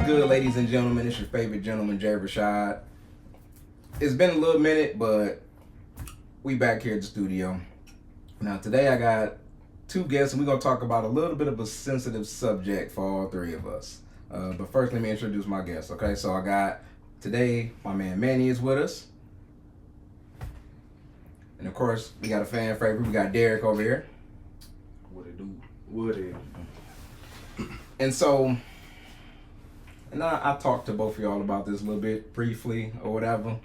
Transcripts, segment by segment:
good, ladies and gentlemen? It's your favorite gentleman, Jay Rashad. It's been a little minute, but we back here at the studio. Now, today I got two guests, and we're going to talk about a little bit of a sensitive subject for all three of us. But first, let me introduce my guests, okay? So I got, today, my man Mannie is with us. And of course, we got a fan favorite. We got Derrick over here. What it do? What it? And so, and I talked to both of y'all about this a little bit briefly or whatever.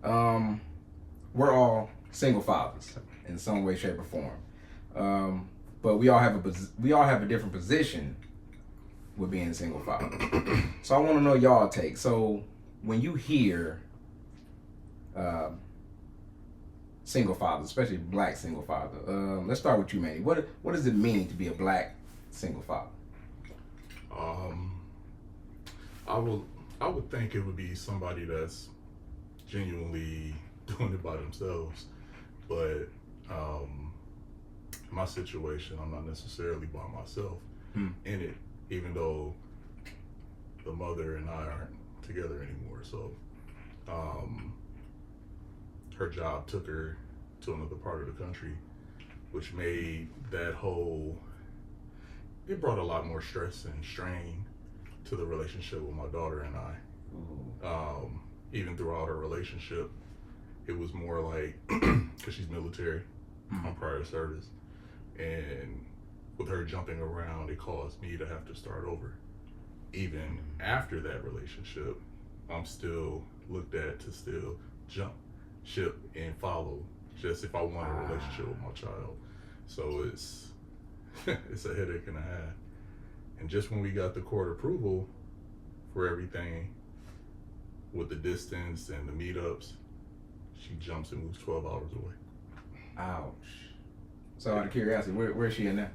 We're all single fathers in some way, shape, or form. But we all have a different position with being a single father. So I want to know y'all take. So when you hear single father, especially black single father, let's start with you, Manny. What does it mean to be a black single father? I would think it would be somebody that's genuinely doing it by themselves, but my situation, I'm not necessarily by myself in it, even though the mother and I aren't together anymore. So her job took her to another part of the country, which made that it brought a lot more stress and strain to the relationship with my daughter and I. Even throughout her relationship, it was more like, because she's military on prior service, and with her jumping around, it caused me to have to start over. Even after that relationship, I'm still looked at to still jump ship and follow, just if I want a relationship with my child. So it's a headache and a half. And just when we got the court approval for everything, with the distance and the meetups, she jumps and moves 12 hours away. Ouch. So out of curiosity, where's she in now?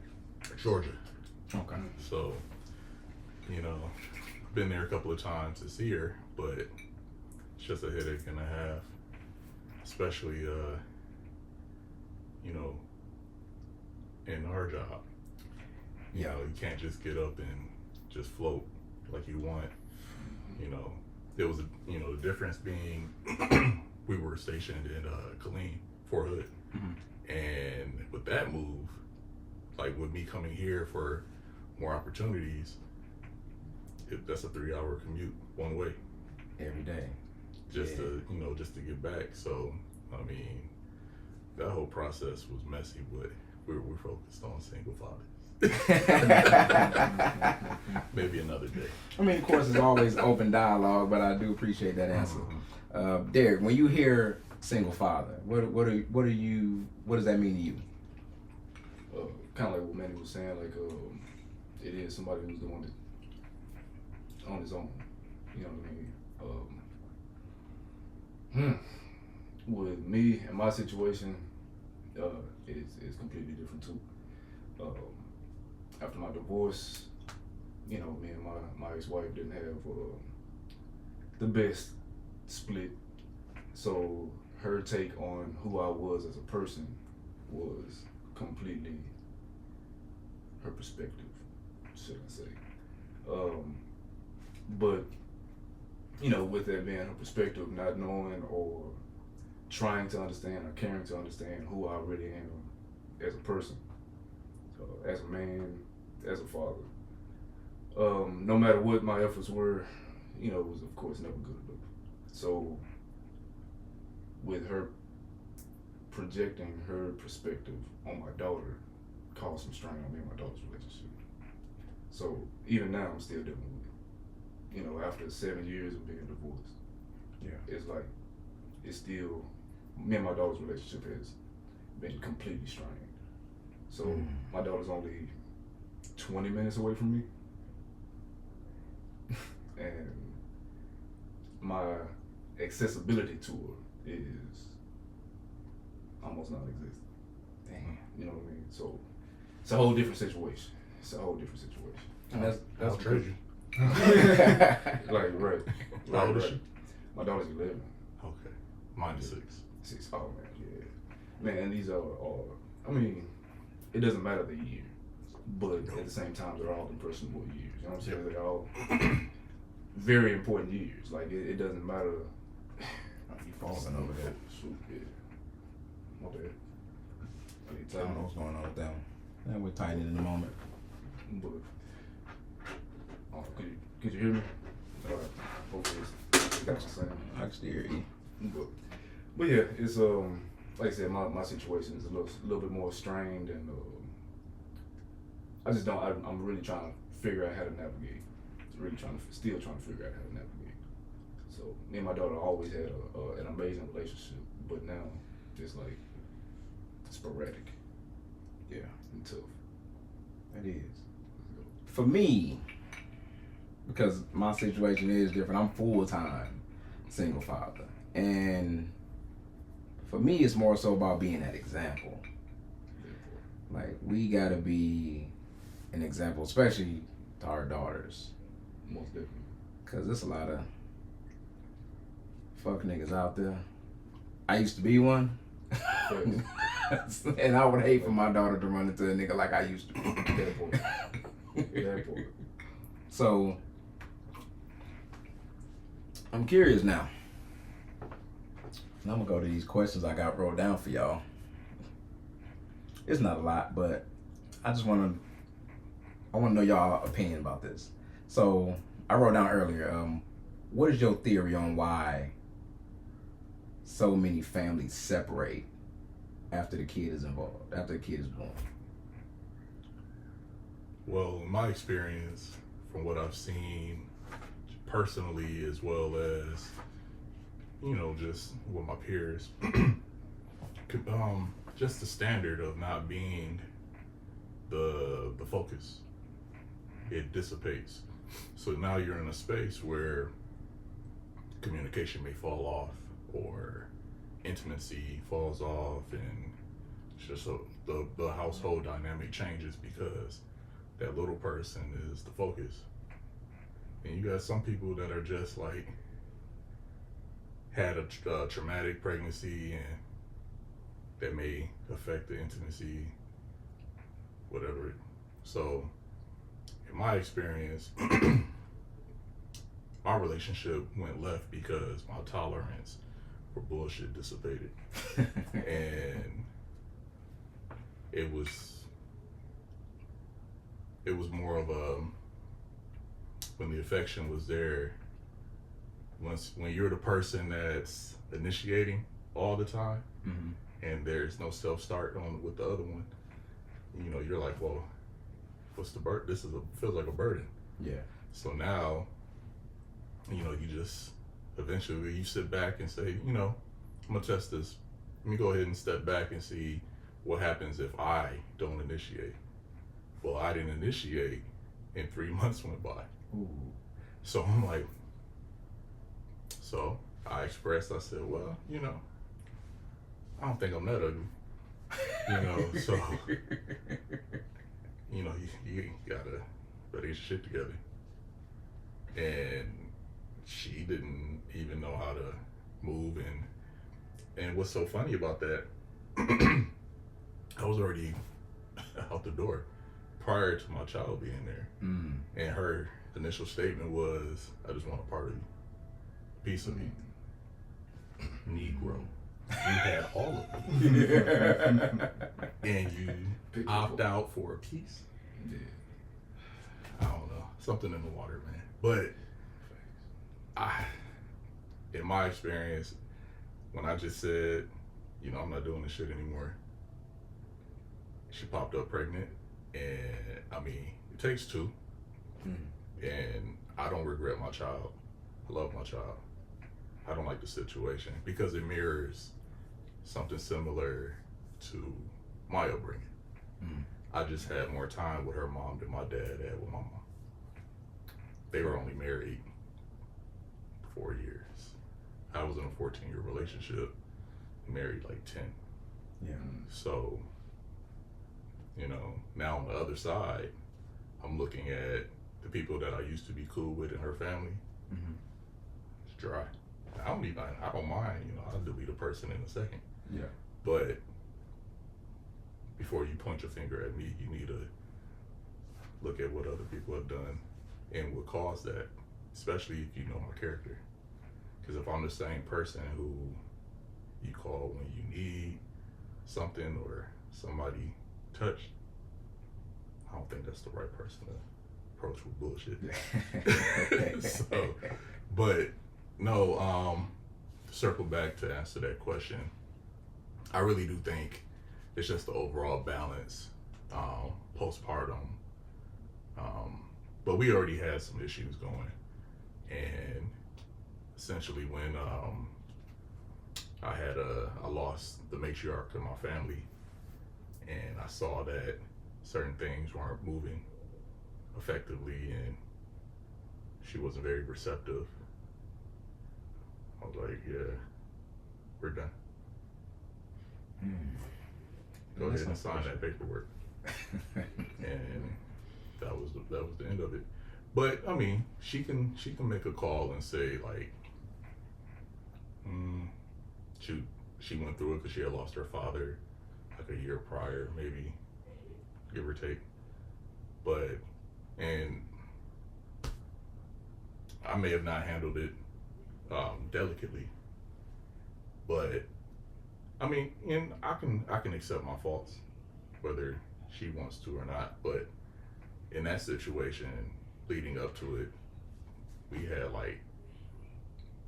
Georgia. Okay. So, been there a couple of times to see her, but it's just a headache and a half, especially, in our job. You can't just get up and just float like you want. There was the difference being we were stationed in Killeen, Fort Hood. And with that move, like with me coming here for more opportunities, that's a 3-hour commute one way. Every day. Just to get back. So, that whole process was messy, but we're focused on single fathers. Maybe another day. Of course, it's always open dialogue, but I do appreciate that answer. Derrick, when you hear single father, what does that mean to you? Kind of like what Manny was saying, like it is somebody who's doing it on his own. You know what I mean? With me and my situation, it's completely different too. After my divorce, me and my ex-wife didn't have the best split. So her take on who I was as a person was completely her perspective, should I say. But, with that being her perspective, not knowing or trying to understand or caring to understand who I really am as a person, as a man, as a father. No matter what my efforts were, it was of course never good enough. So with her projecting her perspective on my daughter caused some strain on me and my daughter's relationship. So even now I'm still dealing with it. After 7 years of being divorced. Yeah. It's like, it's still, me and my daughter's relationship has been completely strained. So my daughter's only 20 minutes away from me. And my accessibility to her is almost non-existent. Damn. You know what I mean? So it's a whole different situation. And that's I'll trade you. Like, right. How old is she? My daughter's 11. Okay. Mine is 6. 6. Oh, man, yeah. Man, and these are all, it doesn't matter the year, but at the same time, they're all impressionable years. You know what I'm saying? They all very important years. Like it doesn't matter. You falling over there. Shoot, yeah. My bad. I don't know what's going on with that one. Yeah, we'll tighten it in a moment. But could you hear me? Hopefully it's got you saying. I can still hear you. But yeah, it's like I said, my situation is a little bit more strained, and I just don't. I'm really trying to figure out how to navigate. Still trying to figure out how to navigate. So me and my daughter always had an amazing relationship, but now just like sporadic. Yeah, and tough. it is. For me, because my situation is different, I'm full-time single father. And for me, it's more so about being that example. Like, we gotta be an example, especially to our daughters. Most definitely. Because there's a lot of fuck niggas out there. I used to be one. And I would hate for my daughter to run into a nigga like I used to be. That part. So, I'm curious now. And I'm gonna go to these questions I got wrote down for y'all. It's not a lot, but I want to know y'all opinion about this. So, I wrote down earlier, what is your theory on why so many families separate after the kid is involved, after the kid is born? Well, in my experience, from what I've seen personally, as well as, just with my peers, just the standard of not being the focus, it dissipates. So now you're in a space where communication may fall off, or intimacy falls off, and it's just the household dynamic changes because that little person is the focus. And you got some people that are just like had a traumatic pregnancy, and that may affect the intimacy, whatever. So in my experience, my relationship went left because my tolerance for bullshit dissipated. And it was more of a, when the affection was there, when you're the person that's initiating all the time, Mm-hmm. and there's no self-start on with the other one, you're like, well, what's the burden? This feels like a burden. Yeah. So now, you just eventually you sit back and say, I'm gonna test this. Let me go ahead and step back and see what happens if I don't initiate. Well, I didn't initiate, and 3 months went by. Ooh. So I'm like, I said, well, I don't think I'm that ugly. So, you gotta get your shit together. And she didn't even know how to move, and what's so funny about that, I was already out the door prior to my child being there. Mm. And her initial statement was, I just want a part of you, piece of me. Negro. You had all of them. And you opt out for a piece? Yeah. I don't know. Something in the water, man. But in my experience, when I just said, I'm not doing this shit anymore, she popped up pregnant. And it takes two. Mm. And I don't regret my child. I love my child. I don't like the situation because it mirrors something similar to my upbringing. Mm. I just had more time with her mom than my dad had with my mom. They were only married 4 years. I was in a 14-year relationship, married like 10. Yeah. So, now on the other side, I'm looking at the people that I used to be cool with in her family. Mm-hmm. It's dry. I don't mind, I'll delete a person in a second. Yeah. But before you point your finger at me, you need to look at what other people have done and what caused that. especially if you know my character. Because if I'm the same person who you call when you need something or somebody touched, I don't think that's the right person to approach with bullshit. So, but no, circle back to answer that question. I really do think it's just the overall balance, postpartum. But we already had some issues going, and essentially when I lost the matriarch of my family, and I saw that certain things weren't moving effectively, and she wasn't very receptive. I was like, yeah, we're done. Go ahead and sign that paperwork. And that was the end of it. But I mean, she can make a call and say like, she went through it because she had lost her father like a year prior, maybe, give or take. But and I may have not handled it delicately, but I mean, and I can accept my faults, whether she wants to or not. But in that situation, leading up to it, we had like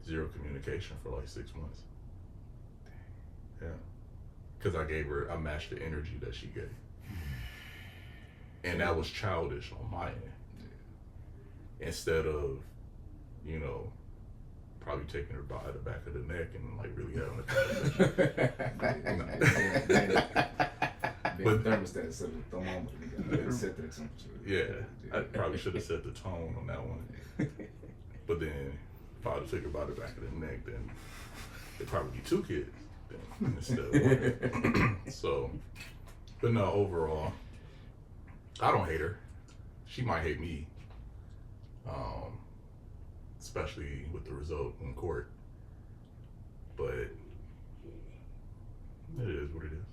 zero communication for like 6 months. Yeah, because I matched the energy that she gave, and that was childish on my end. Instead of, probably taking her by the back of the neck and like really having a conversation. But thermostat set the thermometer. You gotta set that temperature. Yeah, I probably should have set the tone on that one. But then if I'd have took her by the back of the neck, then there'd probably be 2 kids then, instead of 1. So, but no, overall, I don't hate her. She might hate me. Especially with the result in court. But it is what it is.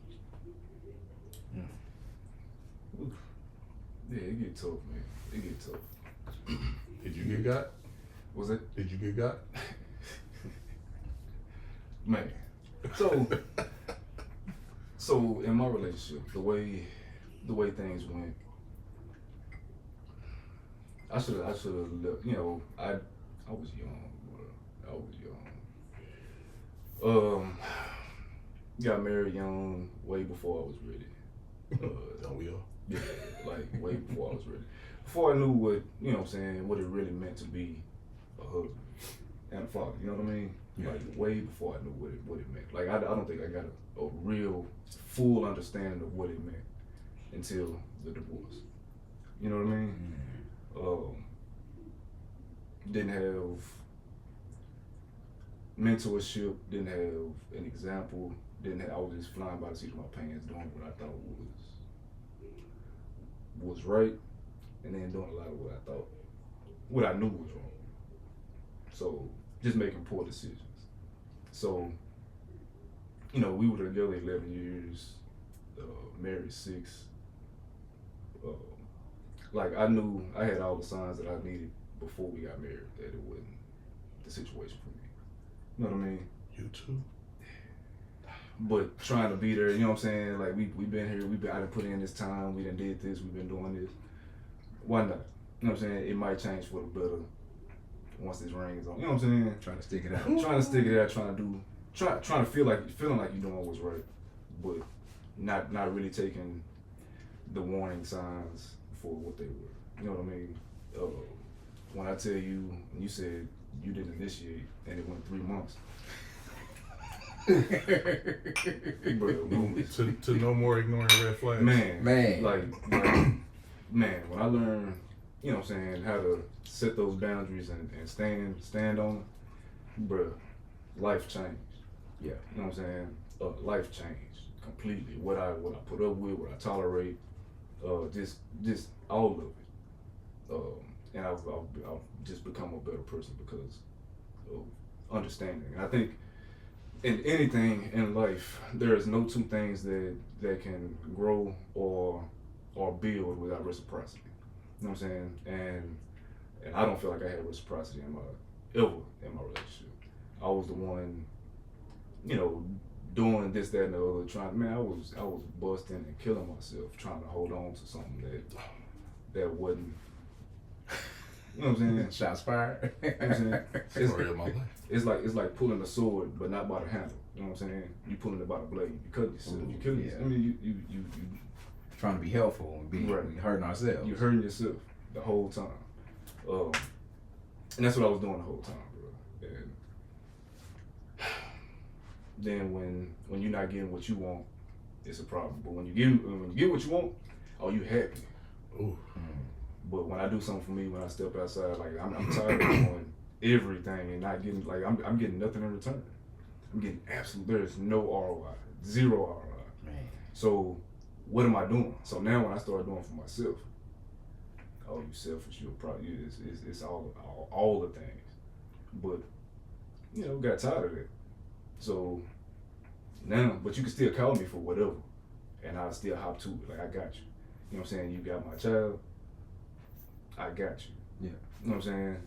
Yeah, it get tough, man. It get tough. Did you get got? Was it? Did you get got? Man. So in my relationship, the way things went, I should have I was young. Got married young, way before I was ready. Don't we all? Yeah, like way before I was ready. Before I knew what it really meant to be a husband and a father. You know what I mean? Yeah. Like way before I knew what it meant. Like I don't think I got a real full understanding of what it meant until the divorce. You know what I mean? Didn't have mentorship, didn't have an example, I was just flying by the seat of my pants doing what I thought was right, and then doing a lot of what I knew was wrong. So just making poor decisions. So, we were together 11 years, married 6. Like I knew I had all the signs that I needed before we got married that it wasn't the situation for me. You know what I mean? You too. But trying to be there, you know what I'm saying? Like we been here, I done put in this time, we done did this, we've been doing this. Why not? You know what I'm saying? It might change for the better once this ring is on. You know what I'm saying? Trying to stick it out. Trying to feeling like you're doing what's right, but not really taking the warning signs for what they were. You know what I mean? When I tell you, you said you didn't initiate and it went 3 months. Bro, to no more ignoring red flags. Man. Like, when I learned, you know what I'm saying, how to set those boundaries and stand on them, bro, life changed. Yeah. You know what I'm saying? Life changed completely. What I put up with, what I tolerate, just all of it. And I've just become a better person because of understanding. And I think in anything in life, there is no 2 things that can grow or build without reciprocity. You know what I'm saying? And And I don't feel like I had reciprocity ever in my relationship. I was the one, you know, doing this, that, and the other. I was busting and killing myself trying to hold on to something that wasn't. You know what I'm saying? Shots fired. You know what I'm saying? Story of my life. It's like pulling a sword, but not by the handle. You know what I'm saying? You pulling it by the blade. You cut yourself. Ooh, You kill yourself. I mean, you trying to be helpful and be Right. hurting ourselves. You're hurting yourself the whole time. And that's what I was doing the whole time, bro. And then when you're not getting what you want, it's a problem. But when you get what you want, oh, you happy. Ooh. But when I do something for me, when I step outside, like I'm tired of doing everything and not getting, like I'm getting nothing in return. I'm getting there's no ROI, zero ROI. Man. So what am I doing? So now when I start doing for myself, oh, you selfish, you're probably, it's all the things. But, you know, got tired of that. So now, but you can still call me for whatever, and I'll still hop to it. Like, I got you. You know what I'm saying? You got my child, I got you. Yeah. You know what I'm saying?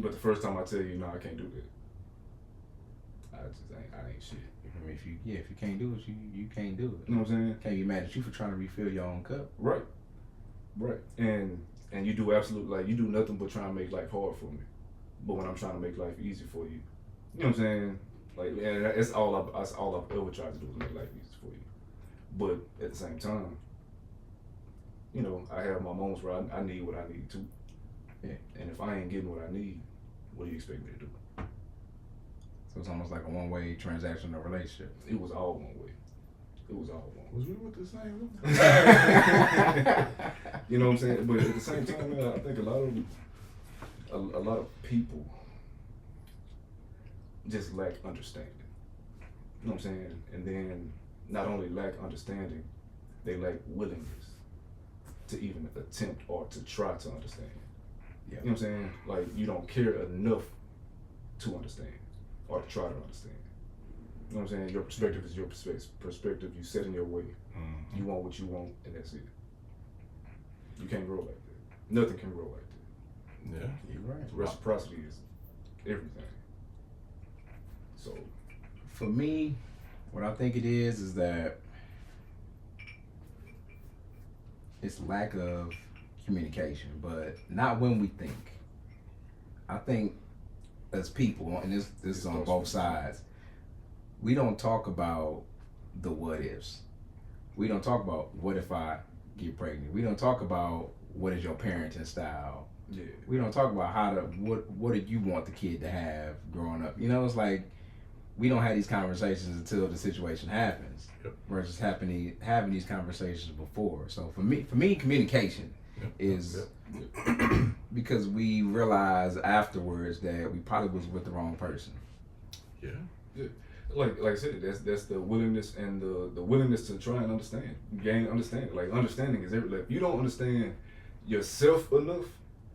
But the first time I tell you, no, I can't do that. I ain't shit. I mean, if you can't do it, you can't do it. You know what I'm saying? Can't be mad at you for trying to refill your own cup. Right. And you do you do nothing but try and make life hard for me. But when I'm trying to make life easy for you, you know what I'm saying? Like, and that's all I've ever tried to do is make life easy for you. But at the same time, you know, I have my moments where I need what I need too. Yeah. And if I ain't getting what I need, what do you expect me to do? So it's almost like a one-way transactional relationship. It was all one way. It was all one way. Was we with the same woman? You know what I'm saying? But at the same time, man, I think a lot of people just lack understanding. You know what I'm saying? And then not only lack understanding, they lack willingness to even attempt or to try to understand. Yeah. You know what I'm saying? Like, you don't care enough to understand or to try to understand. You know what I'm saying? Your perspective is your perspective. You set in your way. Mm-hmm. You want what you want, and that's it. You can't grow like that. Nothing can grow like that. Yeah. You're right. Reciprocity is everything. So, For me, what I think it is that it's lack of communication, but not when we think. I think as people, and this is on both sides, we don't talk about the what ifs. We don't talk about what if I get pregnant. We don't talk about what is your parenting style. yeah. We don't talk about what do you want the kid to have growing up. You know, it's like we don't have these conversations until the situation happens. Yep. Versus having these conversations before. So for me, communication is because we realize afterwards that we probably was with the wrong person. Yeah. Like I said, that's the willingness and the willingness to try and understand, gain understanding. Like, understanding is everything. Like, if you don't understand yourself enough,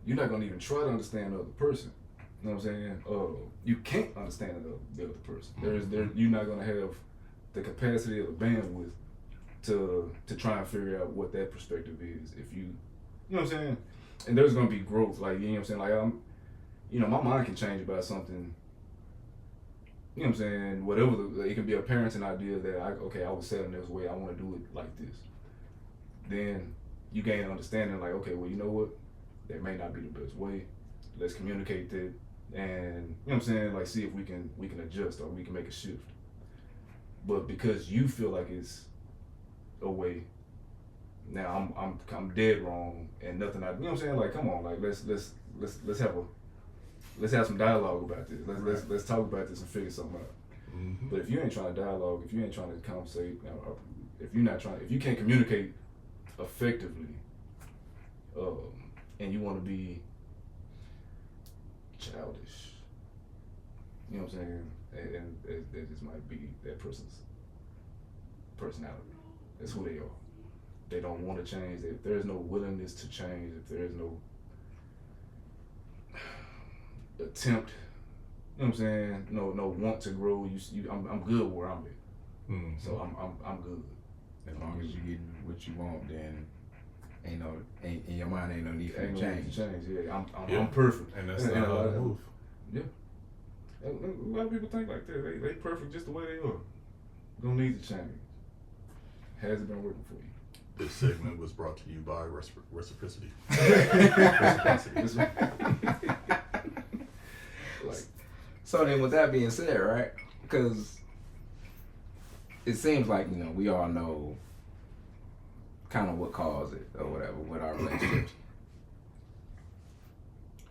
you're not gonna even try to understand the other person. You know what I'm saying? You can't understand the other person. You're not gonna have the capacity or the bandwidth to try and figure out what that perspective is. If you know what I'm saying? And there's gonna be growth. Like, you know what I'm saying? Like, my mind can change about something. You know what I'm saying? Whatever, it can be a parenting idea that I was set in this way, I want to do it like this. Then you gain an understanding, like, okay, well, you know what? That may not be the best way. Let's communicate that, and you know what I'm saying? Like, see if we can adjust or we can make a shift. But because you feel like it's a way, now I'm dead wrong and nothing. You know what I'm saying? Like, come on, like let's have some dialogue about this. Let's talk about this and figure something out. Mm-hmm. But if you ain't trying to dialogue, if you ain't trying to conversate, if you can't communicate effectively, and you want to be childish, you know what I'm saying? And that just might be that person's personality. That's who they are. They don't want to change. If there's no willingness to change, if there's no attempt, you know what I'm saying? No want to grow. I'm good where I'm at. Mm-hmm. So I'm good. As long as you get what you want, then in your mind ain't no need for Ain't no change. need to change. Yeah, Yeah. I'm perfect. And that's And not a how lot I of- move. A lot of people think like that. They perfect just the way they are. Don't need to change. Has it been working for you? This segment was brought to you by Reciprocity. Like, So then, with that being said, right? Because it seems like we all know kind of what caused it or whatever with our relationships.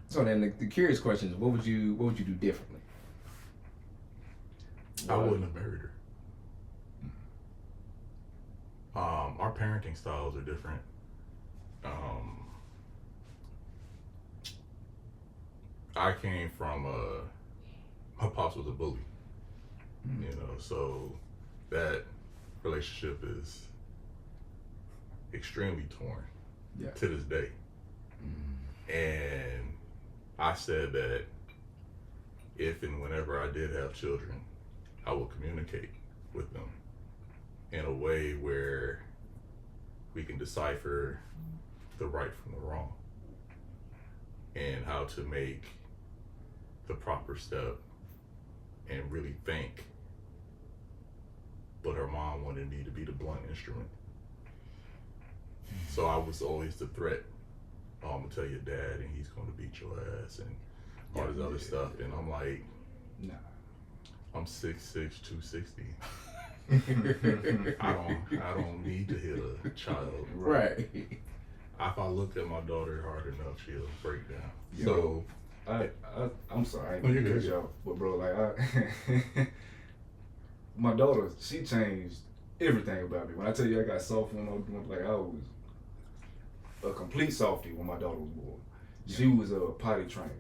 So then, the curious question is, what would you do differently? I wouldn't have married her. Our parenting styles are different. I came from my pops was a bully, so that relationship is extremely torn to this day. And I said that if and whenever I did have children, I will communicate with them in a way where we can decipher the right from the wrong and how to make the proper step and really think. But her mom wanted me to be the blunt instrument. So I was always the threat. Oh, I'm gonna tell your dad and he's gonna beat your ass and all this other stuff. And I'm like, nah. I'm 6'6", 260. I don't need to hit a child. Right. If I look at my daughter hard enough, she'll break down. Yeah. So I'm sorry, I No, you're ain't good. y'all, but bro, like my daughter, she changed everything about me. When I tell you I got soft when I was a complete softie when my daughter was born. She was a potty trainer,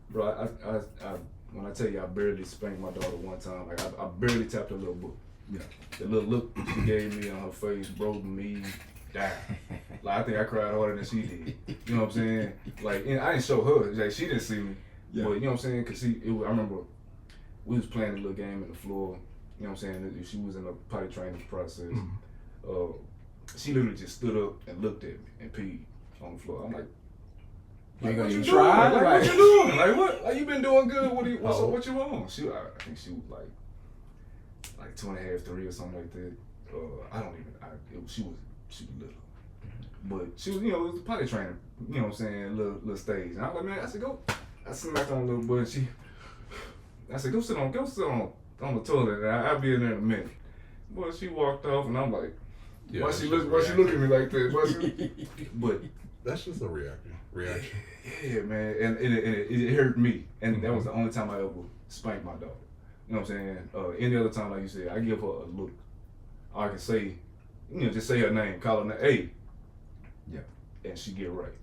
bro. I when I tell you I barely spanked my daughter one time, like I barely tapped her little book. Yeah. The little look she gave me on her face broke me down. Like I think I cried harder than she did. You know what I'm saying? Like I didn't show her. Like she didn't see me. Yeah. But you know what I'm saying? Cause I remember we was playing a little game in the floor. You know what I'm saying? She was in the potty training process. She literally just stood up and looked at me and peed on the floor. I'm like, You ain't gonna what even you try? doing? Like, what you doing? Like what? Like you been doing good? What you on? I think she was like 2.5, 3 or something like that. She was little. But she was, it was a potty trainer, you know what I'm saying, little stage. And I was like, man, I said, go. I smacked on a little butt. I said, go sit on the toilet, and I'll be in there in a minute. Well, she walked off, and I'm like, why she look at me like this? But that's just a reaction. yeah, man, and it hurt me, and that was the only time I ever spanked my daughter. You know what I'm saying? Any other time, like you said, I give her a look. I can say, just say her name, call her name, hey. Yeah. And she get right.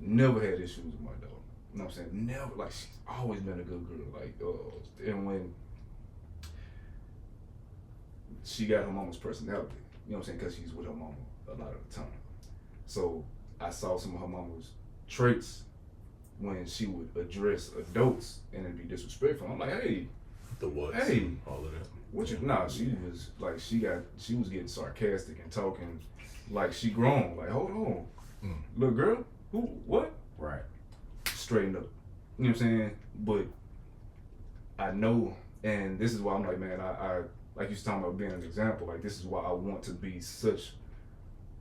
Never had issues with my daughter. You know what I'm saying? Never. Like, she's always been a good girl. Like, and when she got her mama's personality, you know what I'm saying? Because she's with her mama a lot of the time. So I saw some of her mama's traits when she would address adults and it'd be disrespectful. I'm like, hey. The what? Hey. All of that. What you? Nah, she was like, she was getting sarcastic and talking like she grown. Like, hold on, little girl, who, what? Right. Straighten up. You know what I'm saying? But I know, and this is why I'm like, man, I like you was talking about being an example. Like, this is why I want to be such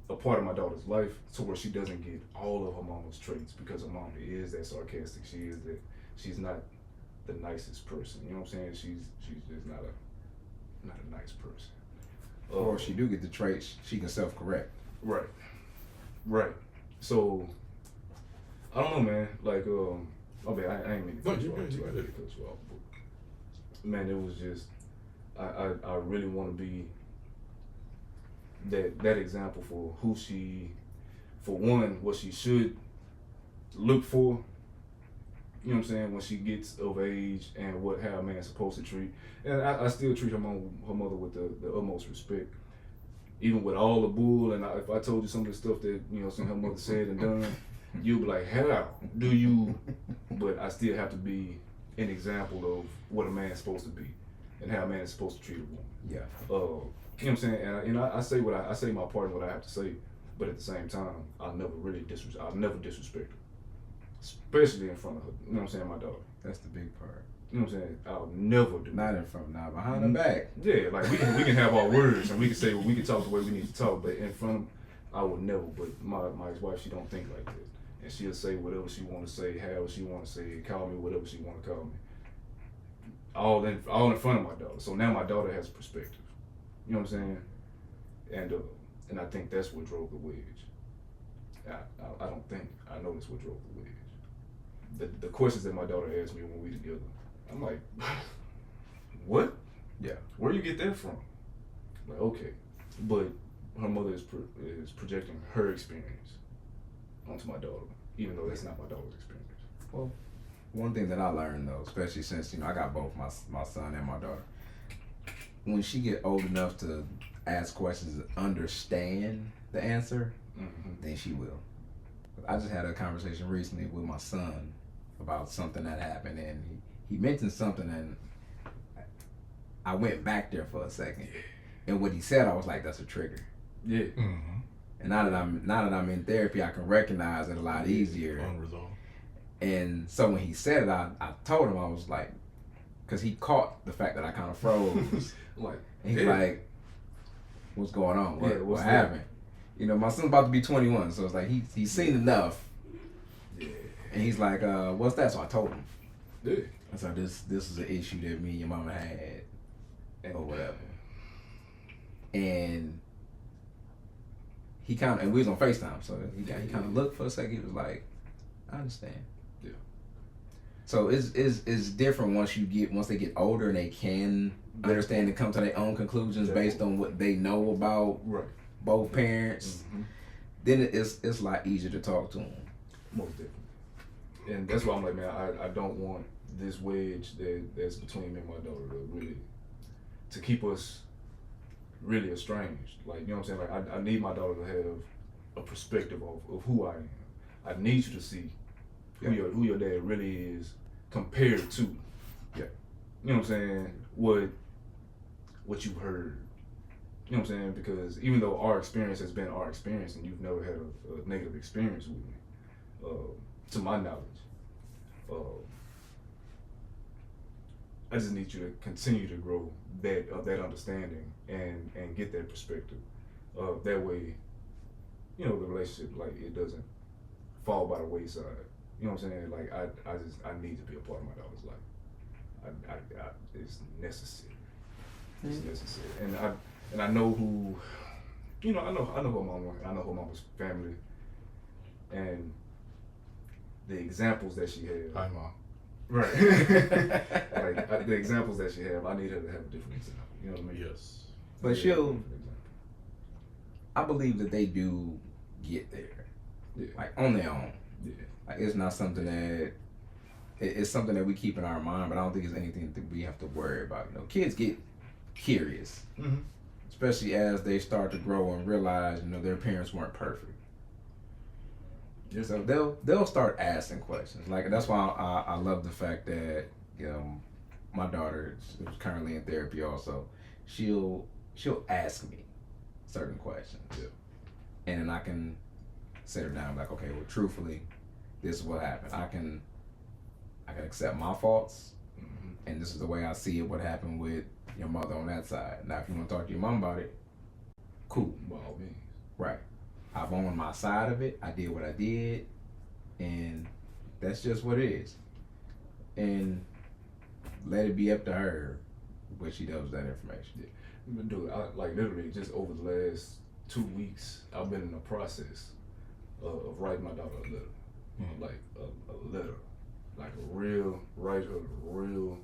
a part of my daughter's life, to where she doesn't get all of her mama's traits, because her mama is that sarcastic. She is that. She's not the nicest person. You know what I'm saying? She's just not a nice person. Or if she do get the traits, she can self-correct. Right. So I don't know, man. Like, I ain't mean to cut you off too. I didn't cut you off, but man, it was just I really want to be that example for who she, for one, what she should look for. You know what I'm saying? When she gets of age, and how a man's supposed to treat. And I still treat her mother with the utmost respect. Even with all the bull, and if I told you some of the stuff that, her mother said and done, you'd be like, how do you? But I still have to be an example of what a man's supposed to be and how a man is supposed to treat a woman. Yeah. You know what I'm saying? And I say I say my part in what I have to say, But at the same time, I'll never disrespect her, especially in front of her. You know what I'm saying? My daughter. That's the big part. You know what I'm saying? I'll never do Not that. in front, not behind her back. Yeah, like we can have our words and we can say we can talk the way we need to talk, but in front of, I would never. But my ex-wife, she don't think like that, and she'll say whatever she want to say, however she want to say it, call me whatever she want to call me. All in front of my daughter. So now my daughter has a perspective. You know what I'm saying? And I think that's what drove the wedge. I don't think, I know that's what drove the wedge. The questions that my daughter asked me when we together, I'm like, what? Yeah. Where you get that from? Like, okay, but her mother is projecting her experience onto my daughter, even though that's not my daughter's experience. Well, one thing that I learned though, especially since I got both my son and my daughter, when she get old enough to ask questions and understand the answer, then she will. I just had a conversation recently with my son about something that happened, and he mentioned something, and I went back there for a second, and what he said, I was like, "That's a trigger." Yeah. Mm-hmm. And now that I'm in therapy, I can recognize it a lot easier. Unresolved. And so when he said it, I told him, I was like, because he caught the fact that I kind of froze. Like, And he's like, "What's going on? What that? happened?" My son's about to be 21, so it's like he's seen enough. Yeah. And he's like, "What's that?" So I told him. Yeah. I said, "This is an issue that me and your mama had, or whatever." And he and we was on FaceTime, so he kind of looked for a second. He was like, "I understand." Yeah. So it's different once they get older and they can understand and come to their own conclusions based on what they know about both parents. Mm-hmm. Then it's a lot easier to talk to them. Most definitely. And that's why I'm like, man, I don't want this wedge that's between me and my daughter to keep us really estranged. Like, you know what I'm saying? Like, I need my daughter to have a perspective of who I am. I need you to see who your dad really is compared to. Yeah. You know what I'm saying? What you've heard. You know what I'm saying? Because even though our experience has been our experience and you've never had a negative experience with me, to my knowledge, I just need you to continue to grow that understanding and get that perspective. That way, the relationship, like, it doesn't fall by the wayside. You know what I'm saying? Like, I need to be a part of my daughter's life. It's necessary. It's necessary. And I know who, I know her mama. I know her mama's family, and the examples that she has. Hi, Mom. Right. Like, the examples that she have, I need her to have a different example. You know what I mean? Yes. But I believe that they do get there, like, on their own. Yeah. Like, it's not something that it's something that we keep in our mind, but I don't think it's anything that we have to worry about. Kids get curious, especially as they start to grow and realize, their parents weren't perfect. Yeah. So they'll start asking questions. Like, that's why I love the fact that my daughter is currently in therapy also. She'll ask me certain questions, and then I can sit her down like, okay, well, truthfully, this is what happened. I can accept my faults, and this is the way I see it. What happened with your mother on that side. Now, if you want to talk to your mom about it, cool. By all means. Right. I've owned my side of it. I did what I did, and that's just what it is. And let it be up to her what she does with that information. Yeah. But dude, like, literally just over the last 2 weeks, I've been in the process of writing my daughter a letter. Like a letter. Like write her a real,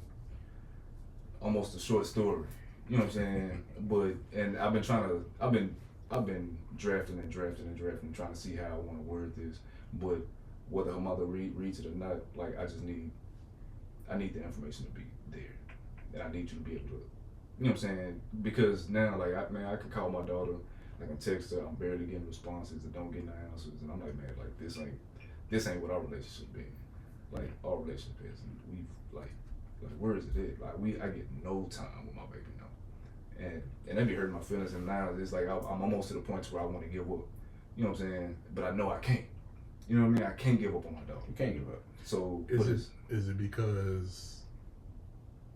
almost a short story. You know what I'm saying? And I've been drafting and trying to see how I want to word this. But whether her mother reads it or not, like, I need the information to be there. And I need you to be able to, you know what I'm saying? Because now, like, I can call my daughter, I can text her, I'm barely getting responses, I don't get no answers, and I'm like, man, like, this ain't what our relationship been. Like, our relationship is, and we've, like, where is it at? Like, I get no time with my baby now. And that be hurting my feelings, and now it's like I'm almost to the point where I want to give up. You know what I'm saying? But I know I can't. You know what I mean? I can't give up on my daughter. You can't give up. So is it because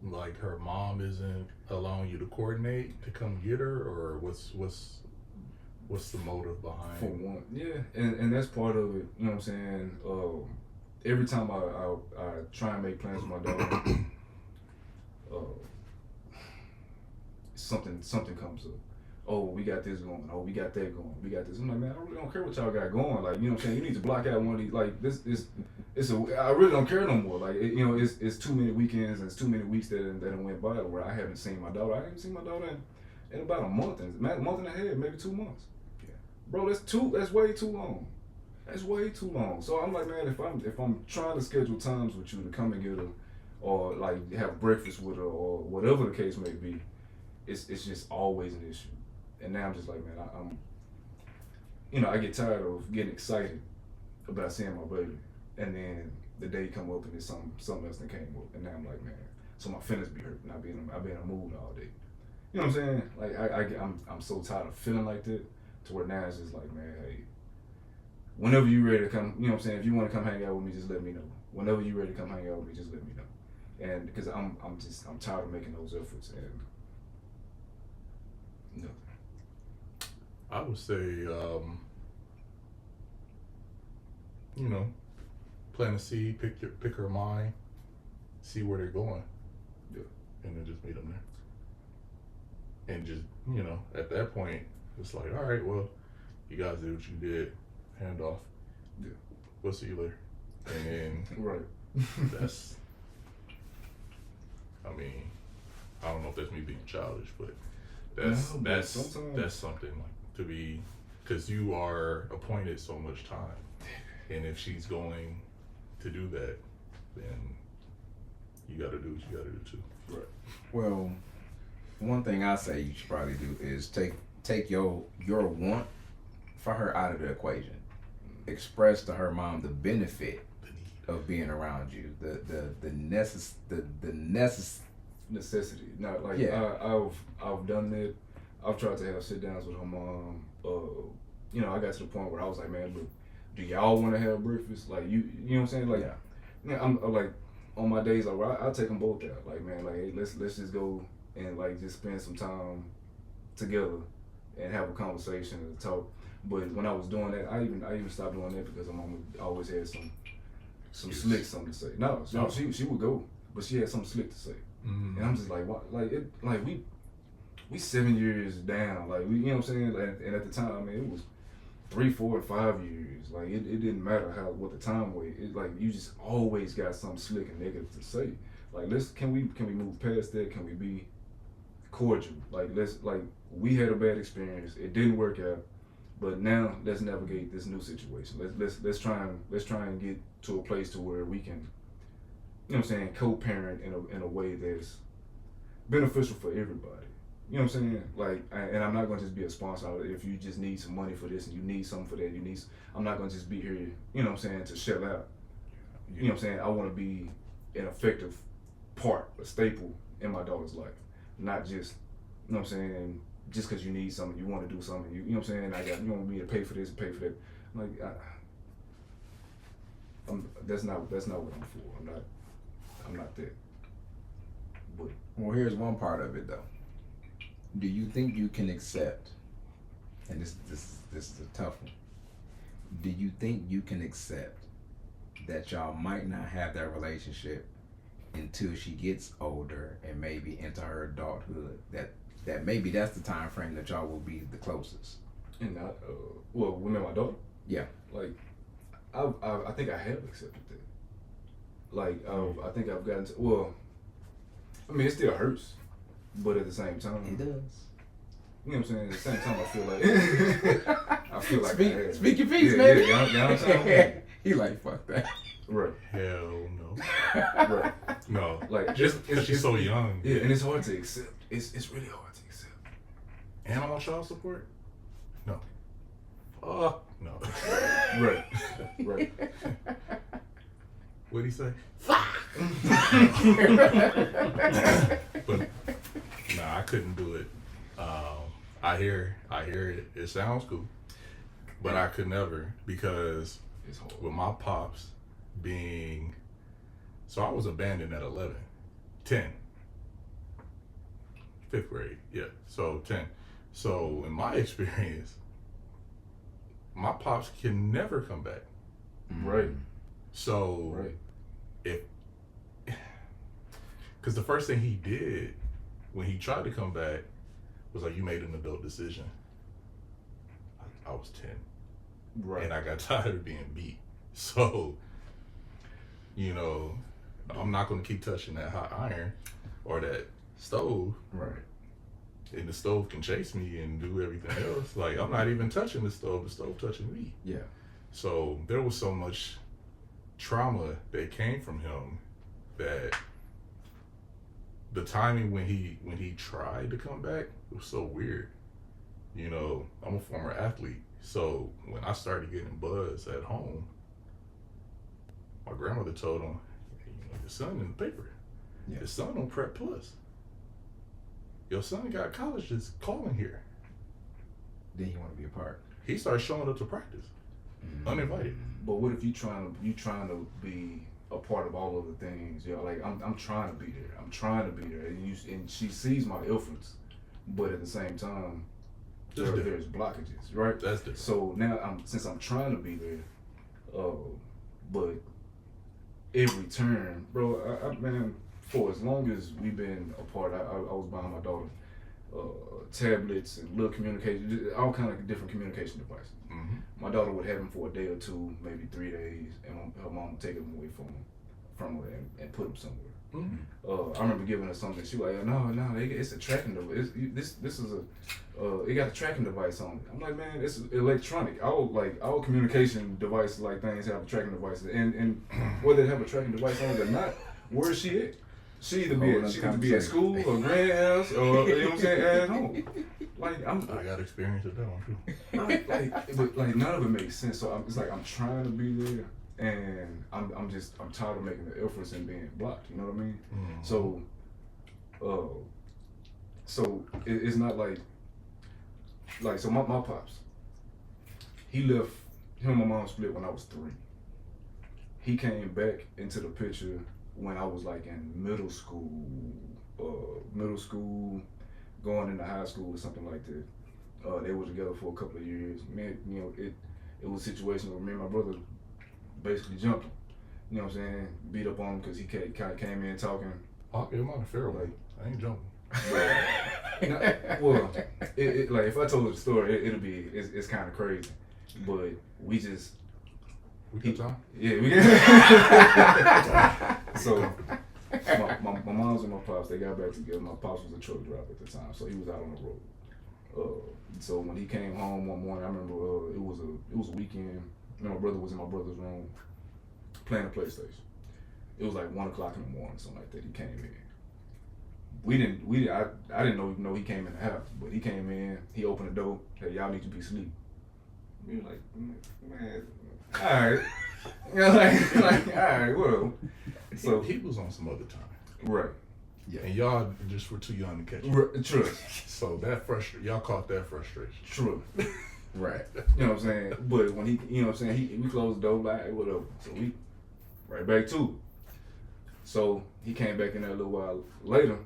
like her mom isn't allowing you to coordinate to come get her, or what's the motive behind? For one, yeah, and that's part of it. You know what I'm saying? Every time I try and make plans with my daughter, something comes up. Oh, we got this going. Oh, we got that going. We got this. I'm like, man, I really don't care what y'all got going. Like, you know what I'm saying? You need to block out one of these. Like, I really don't care no more. Like, it's too many weekends and it's too many weeks that went by where I haven't seen my daughter. I haven't seen my daughter in about a month and a half, maybe 2 months. Yeah. Bro, that's way too long. That's way too long. So I'm like, man, if I'm trying to schedule times with you to come and get her, or like have breakfast with her, or whatever the case may be, it's just always an issue. And now I'm just like, man, I get tired of getting excited about seeing my baby, and then the day come up and it's something else that came up, and now I'm like, man, so my feelings be hurt, and I've been in a mood all day. You know what I'm saying? Like I'm so tired of feeling like that, to where now it's just like, man, hey, whenever you ready to come, you know what I'm saying? If you want to come hang out with me, just let me know. Whenever you ready to come hang out with me, just let me know. And because I'm tired of making those efforts and nothing. I would say, plant a seed, pick her mind, see where they're going, Yeah. and then just meet them there. And just, at that point, it's like, all right, well, you guys did what you did, hand off. Yeah. We'll see you later. And then Right. that's, I mean, I don't know if that's me being childish, but that's something like to be, because you are appointed so much time, and if she's going to do that, then you got to do what you got to do too. Right. Well, one thing I say you should probably do is take your want for her out of the equation. Express to her mom the benefit of being around you, the necessity. Not like, yeah. I've done that. I've tried to have sit downs with her mom. I got to the point where I was like, man, look, do y'all want to have breakfast? Like, you know what I'm saying? Like, yeah. I'm like, on my days, like, I'll take them both out. Like, man, like, hey, let's just go and like just spend some time together and have a conversation and talk. But when I was doing that, I even stopped doing that because my mom always had some slick something to say. No, she would go, but she had something slick to say. Mm-hmm. And I'm just like, what? Like we 7 years down. Like, we, you know what I'm saying? And at the time, I mean, it was 3, 4, 5 years. Like, it didn't matter what the time was. It like you just always got something slick and negative to say. Like, can we move past that? Can we be cordial? Like, we had a bad experience. It didn't work out. But now let's navigate this new situation. Let's try and get to a place to where we can, you know what I'm saying, co-parent in a way that's beneficial for everybody. You know what I'm saying? Like, and I'm not gonna just be a sponsor. If you just need some money for this and you need something for that, I'm not gonna just be here, you know what I'm saying, to shell out. You know what I'm saying? I want to be an effective part, a staple in my daughter's life, not just, you know what I'm saying, just because you need something, you want to do something, you know what I'm saying, you want me to pay for this and pay for that. I'm like, that's not what I'm for. I'm not that. But Well, here's one part of it though. Do you think you can accept, and this is a tough one, do you think you can accept that y'all might not have that relationship until she gets older and maybe into her adulthood, that maybe that's the time frame that y'all will be the closest? And with my daughter? Yeah. Like, I think I have accepted that. Like, I think I've gotten to, I mean, it still hurts, but at the same time, It does. You know what I'm saying? At the same time, I feel like speak your piece, man. Yeah, you know what I'm saying? He like, fuck that. Right. Hell no. Right. No. Like, just because she's so young. Yeah, and it's hard to accept. It's really hard to accept. And I'm on child support? No. Fuck no. Right. Right. What'd he say? But nah, I couldn't do it. I hear it. It sounds cool. But I could never, because It's hard. with my pops being, so I was abandoned at 11, 10, 5th grade, yeah, so 10. So in my experience, my pops can never come back. Right. So Right. because the first thing he did when he tried to come back was like, you made an adult decision. I was 10. Right. And I got tired of being beat. So, you know, I'm not going to keep touching that hot iron or that stove. Right. And the stove can chase me and do everything else. Like, I'm not even touching the stove touching me. Yeah. So there was so much trauma that came from him that the timing when he tried to come back, it was so weird. You know, I'm a former athlete, so when I started getting buzz at home, my grandmother told him, hey, you know, your son in the paper, your son on Prep Plus, your son got college just calling here. Then you want to be a part. He started showing up to practice, uninvited. But what if you trying to be a part of all of the things? You know, like I'm trying to be there. I'm trying to be there, and she sees my efforts, but at the same time, there's blockages, right? That's different. So now since I'm trying to be there, but every turn, bro, I man, for as long as we've been apart, I was buying my daughter tablets and little communication, all kind of different communication devices. Mm-hmm. My daughter would have them for a day or two, maybe 3 days, and her mom would take them away from her and put them somewhere. Mm-hmm. I remember giving her something. She was like, no, it's a tracking device. This is it got a tracking device on it. I'm like, man, it's electronic. All communication devices like things have tracking devices, and whether they have a tracking device on it or not, where is she at? She either be at school or grandhouse or you know what I'm saying, at home. Like I got experience with that one too. but none of it makes sense. So it's like I'm trying to be there, and I'm tired of making the efforts and being blocked. You know what I mean? Mm-hmm. So it's not like so my pops, he left. Him and my mom split when I was 3. He came back into the picture when I was like in middle school, going into high school or something like that. They were together for a couple of years. Man, you know, it was a situation where me and my brother basically jumped him. You know what I'm saying? Beat up on him because he kind of came in talking. It might have fair way. I ain't jumping. Well, it like if I told the story, it's kind of crazy. But we got time? Yeah, we So my moms and my pops, they got back together. My pops was a truck driver at the time, so he was out on the road. So when he came home one morning, I remember it was a weekend. My brother was in my brother's room playing the PlayStation. It was like 1 o'clock in the morning, something like that. He came in. I didn't know he came in the house, but he came in. He opened the door. Hey, y'all need to be asleep. We were like, man, all right. You know, like all right, well. So he was on some other time. Right. Yeah. And y'all just were too young to catch it. True. So y'all caught that frustration. True. Right. You know what I'm saying? But when he, you know what I'm saying, we closed the door, like, whatever. So we right back to it. So he came back in there a little while later,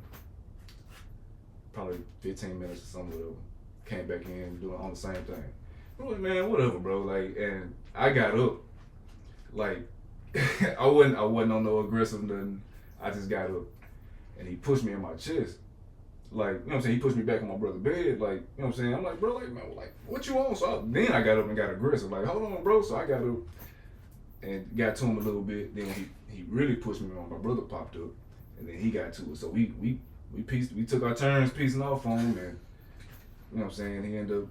probably 15 minutes or something, whatever. Came back in doing on the same thing. I'm like, man, whatever, bro. Like, and I got up. Like, I wasn't on no aggressive nothing. I just got up. And he pushed me in my chest. Like, you know what I'm saying? He pushed me back on my brother's bed. Like, you know what I'm saying? I'm like, bro, like, man, like, what you on? So then I got up and got aggressive. Like, hold on, bro. So I got up and got to him a little bit. Then he really pushed me when my brother popped up. And then he got to it. So we took our turns piecing off on him. And, you know what I'm saying? He ended up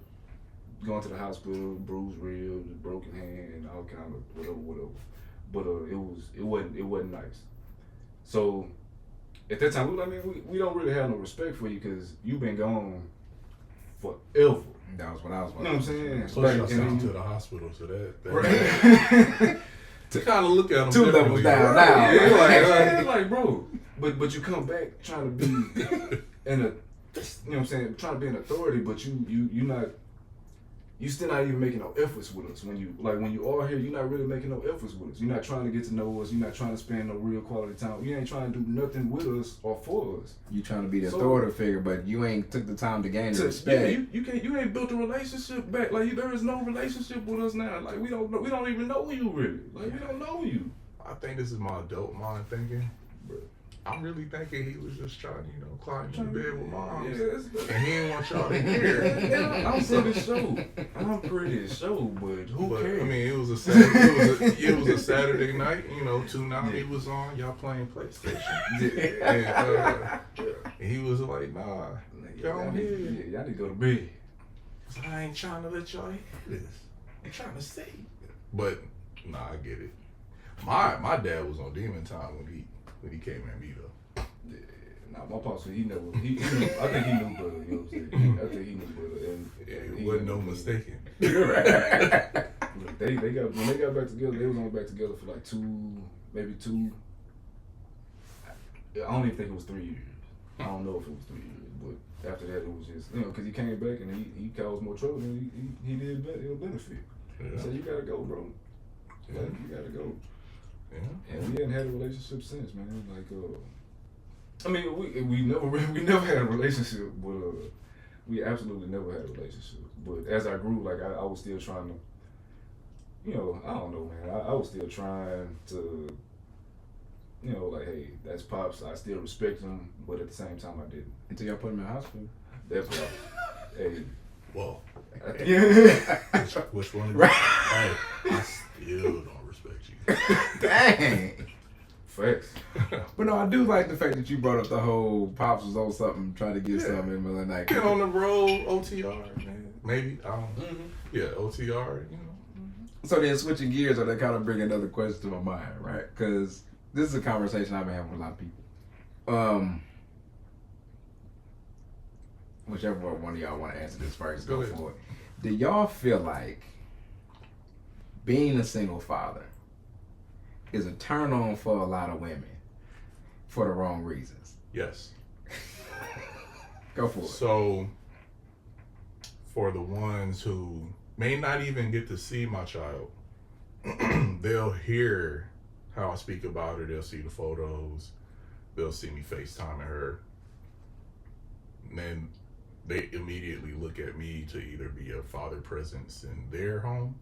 going to the hospital, bruised ribs, broken hand, all kind of whatever. But it wasn't nice. So at that time, we don't really have no respect for you because you've been gone forever. That was what I was. You know what I'm saying? So Like, y'all sent him to the hospital, so that right. to kind of look at him 2 levels down now. Yeah, like bro. But you come back trying to be in a, you know what I'm saying, trying to be an authority, but you're you still not even making no efforts with us. When you are here, you're not really making no efforts with us. You're not trying to get to know us. You're not trying to spend no real quality time. You ain't trying to do nothing with us or for us. You trying to be the authoritative figure, but you ain't took the time to gain the respect. Yeah, you ain't built a relationship back. Like there is no relationship with us now. Like we don't even know you really. Like we don't know you. I think this is my adult mind thinking, but I'm really thinking he was just trying to, climb in the bed with moms. Yeah, and he didn't want y'all to hear. Yeah, I'm pretty sure, but who cares? I mean, it was a Saturday, it was a Saturday night, 290 was on, y'all playing PlayStation. And he was like, nah, y'all need to go to bed. I ain't trying to let y'all hear this. I'm trying to say. But nah, I get it. My dad was on demon time when he came at me though. Yeah, nah, my pops, he knew. I think he knew better. You know what I'm saying? I think he knew better. And it wasn't no mistaken. Look, when they got back together, they was only back together for like maybe two. I don't even think it was 3 years. I don't know if it was 3 years, but after that it was just because he came back and he caused more trouble than he did benefit. Yeah. So you gotta go, bro. Yeah. Like, you gotta go. Yeah. And we hadn't had a relationship since, man. Like, I mean, we never had a relationship, but we absolutely never had a relationship. But as I grew, like I was still trying to, I don't know, man. I was still trying to, like, hey, that's Pops. I still respect him, but at the same time, I didn't. Until y'all put him in the hospital. That's why. Hey. Whoa. Yeah. Which one? Right. Hey, I still don't respect you. Dang. Facts. But no, I do like the fact that you brought up the whole Pops was on something, trying to get something in the middle of the night. Get on the road, OTR, man. Maybe, I don't know. Yeah, OTR, So then switching gears, or they kind of bring another question to my mind, right? Because this is a conversation I've been having with a lot of people. Whichever one of y'all want to answer this first, go for it. Do y'all feel like being a single father is a turn on for a lot of women for the wrong reasons? Yes. Go for it. So, for the ones who may not even get to see my child, they'll hear how I speak about her, they'll see the photos, they'll see me FaceTiming her, and then they immediately look at me to either be a father presence in their home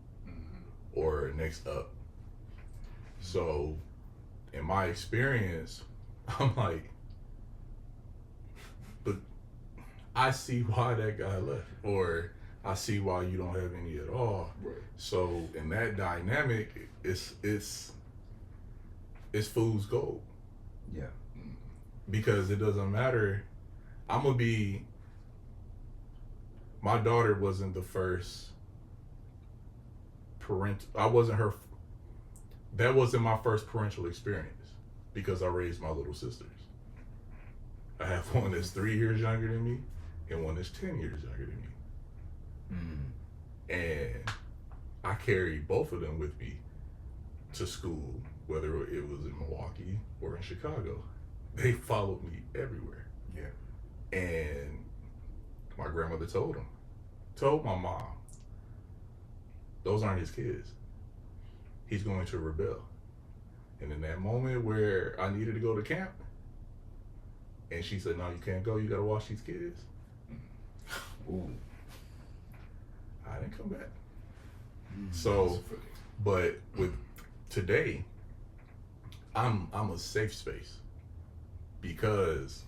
or next up. So, in my experience, I'm like, but I see why that guy left, or I see why you don't have any at all. Right. So, in that dynamic, it's fool's gold. Yeah. Because it doesn't matter. My daughter wasn't the first that wasn't my first parental experience because I raised my little sisters. I have one that's 3 years younger than me and one that's 10 years younger than me. And I carried both of them with me to school, whether it was in Milwaukee or in Chicago. They followed me everywhere. Yeah. And my grandmother told my mom, those aren't his kids. He's going to rebel. And in that moment where I needed to go to camp, and she said, no, you can't go, you gotta watch these kids. Ooh. I didn't come back. So, but with today, I'm a safe space because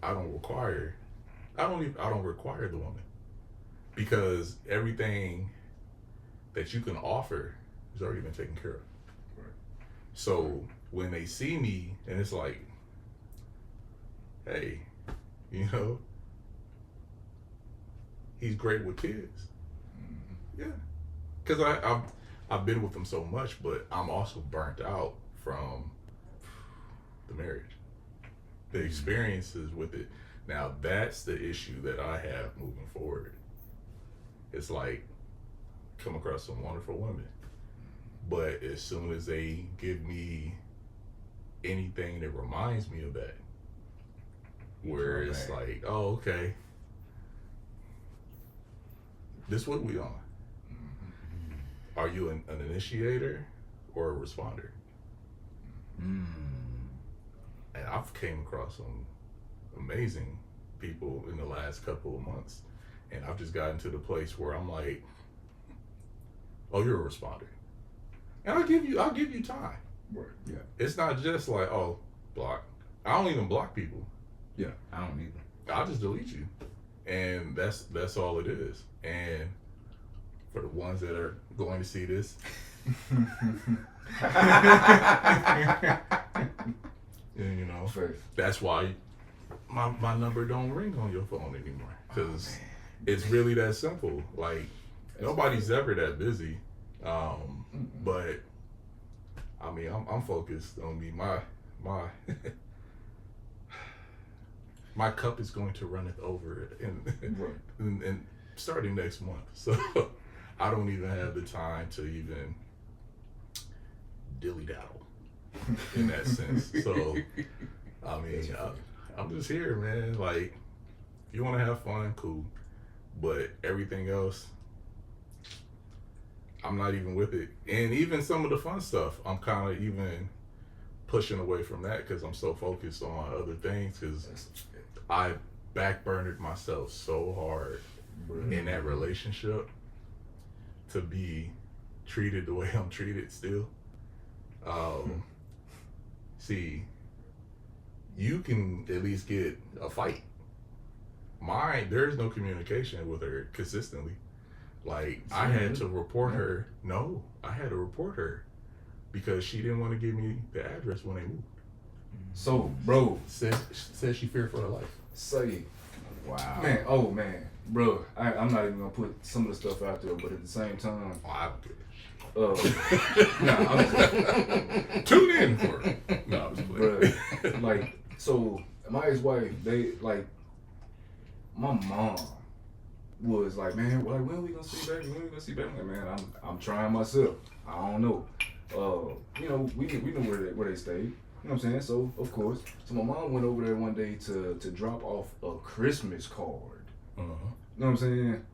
I don't require the woman, because everything that you can offer has already been taken care of. Right. So when they see me and it's like, hey, he's great with kids. Yeah, because I've been with them so much, but I'm also burnt out from the marriage, the experiences with it. Now that's the issue that I have moving forward. It's like, come across some wonderful women, but as soon as they give me anything that reminds me of that, where it's like, oh, okay, this what we on. are you an initiator or a responder? Mm. And I've came across some amazing people in the last couple of months, and I've just gotten to the place where I'm like, oh, you're a responder, and I'll give you time. Right. Yeah. It's not just like, oh, block. I don't even block people. Yeah. I don't either. I'll just delete you, and that's all it is. And for the ones that are going to see this, and you know, that's why my number don't ring on your phone anymore, because it's really that simple. Like, nobody's ever that busy, but I mean, I'm focused on me. My my cup is going to runneth over and starting next month, so I don't even have the time to even dilly-daddle in that sense. So I mean, I'm just here, man. Like, if you want to have fun, cool, but everything else, I'm not even with it. And even some of the fun stuff, I'm kind of even pushing away from that because I'm so focused on other things, because I backburnered myself so hard in that relationship to be treated the way I'm treated still. See, you can at least get a fight. Mine, there's no communication with her consistently. Like, I had to report her. No, I had to report her because she didn't want to give me the address when they moved. So, bro, Said she feared for her life. say, Wow. man, oh man, bro, I'm not even gonna put some of the stuff out there, but at the same time, Oh, I don't care. I'm just, Tune in for it. No, I'm just playing. bro, like, so my ex-wife, they like, my mom was like, man, like, when we gonna see baby? When we gonna see baby? I'm like, man, I'm trying myself. I don't know. You know, we know where they stayed. You know what I'm saying? So of course, so my mom went over there one day to drop off a Christmas card. Uh-huh. You know what I'm saying?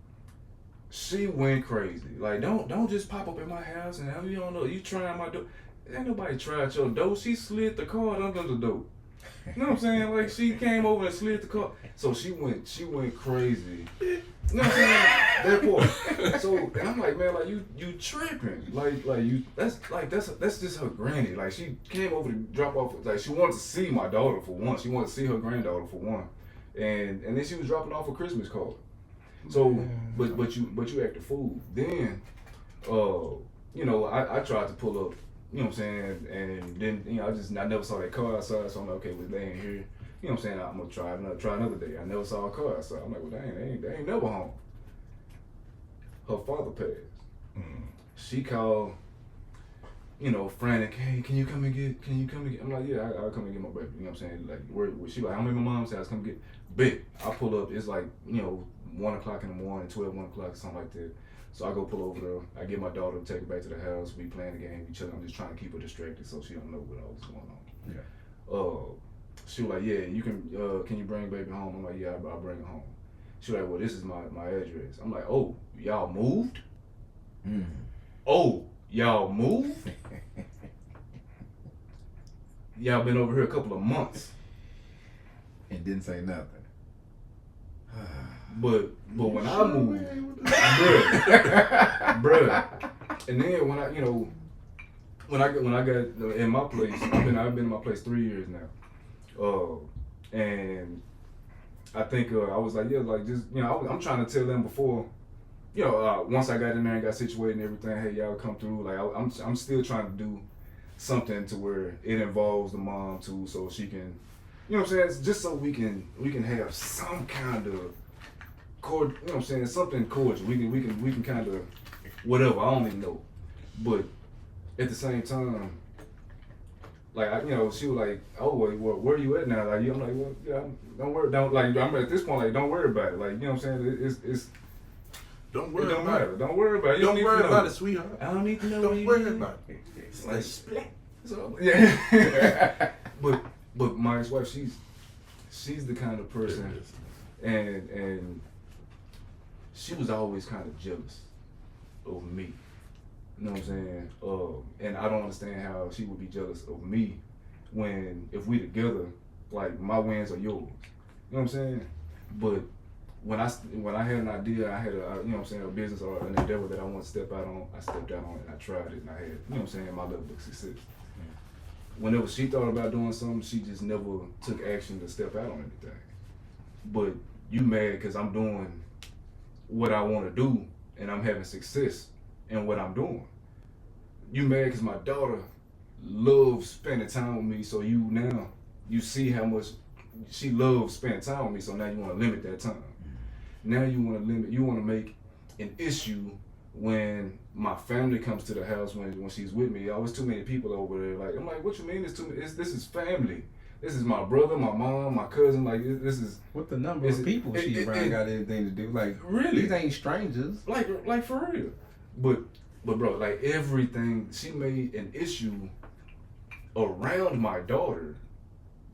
She went crazy. Like, don't just pop up at my house and you don't know you trying my door. Ain't nobody tried your door. She slid the card under the door. You know what I'm saying? Like, she came over and slid the card. So she went crazy. You know what I'm saying? That part. So and I'm like, man, like you tripping. Like you that's just her granny. Like, she came over to drop off, like, she wanted to see my daughter for one. She wanted to see her granddaughter for one. And then she was dropping off a Christmas card. So but you act a fool. Then you know, I tried to pull up, you know what I'm saying, and then, you know, I never saw that car outside, so I'm like, okay, well, they ain't here. You know what I'm saying? I'm gonna try another day. I never saw a car outside. I'm like, well, they ain't never home. Her father passed. She called, you know, frantic, hey, can you come and get? I'm like, yeah, I'll come and get my baby. You know what I'm saying? Like, where she like, how many my mom's house, come get? Bet. I pull up, it's like, you know, 1 o'clock in the morning, 1 o'clock, something like that. So I go pull over there. I get my daughter, take her back to the house. We playing the game, we chilling. I'm just trying to keep her distracted so she don't know what all is going on. Yeah. She was like, yeah, you can you bring baby home? I'm like, yeah, I'll bring her home. She was like, well, this is my address. I'm like, oh, y'all moved? Oh, y'all moved? Y'all been over here a couple of months. And didn't say nothing. But when I moved, bruh, and then when I, you know, when I got in my place, I've been in my place 3 years now, and I think I was like, yeah, like, just, you know, I'm trying to tell them before, you know, once I got in there and got situated and everything, hey, y'all come through. Like, I'm still trying to do something to where it involves the mom too, so she can, you know what I'm saying, it's just so we can have some kind of cord, you know what I'm saying, something cordial. We can kind of whatever. I don't even know, but at the same time, like, you know, she was like, oh, well, where you at now? Like, I'm like, well, yeah, don't worry, like, I'm at this point, like, don't worry about it. Like, you know what I'm saying? It's Don't worry it don't about matter. it. Don't worry about it. You Don't need worry to know. about it, sweetheart. I don't need to know. Don't worry about it. It's like splat. So, yeah. but my ex-wife, she's the kind of person, and she was always kind of jealous of me. You know what I'm saying? And I don't understand how she would be jealous of me when, if we together, like, my wins are yours. You know what I'm saying? But when I had an idea, I had you know what I'm saying, a business or an endeavor that I want to step out on, I stepped out on it and I tried it and I had, you know what I'm saying, my level of success. Whenever she thought about doing something, she just never took action to step out on anything. But you mad because I'm doing what I want to do and I'm having success in what I'm doing. You mad because my daughter loves spending time with me, so you see how much she loves spending time with me, so now you want to limit that time. Now you want to make an issue when my family comes to the house when she's with me. Always too many people over there. Like, I'm like, what you mean? This is family. This is my brother, my mom, my cousin. Like, this is what the number of people she around got anything to do? Like, really, these ain't strangers. Like for real. But bro, like, everything, she made an issue around my daughter.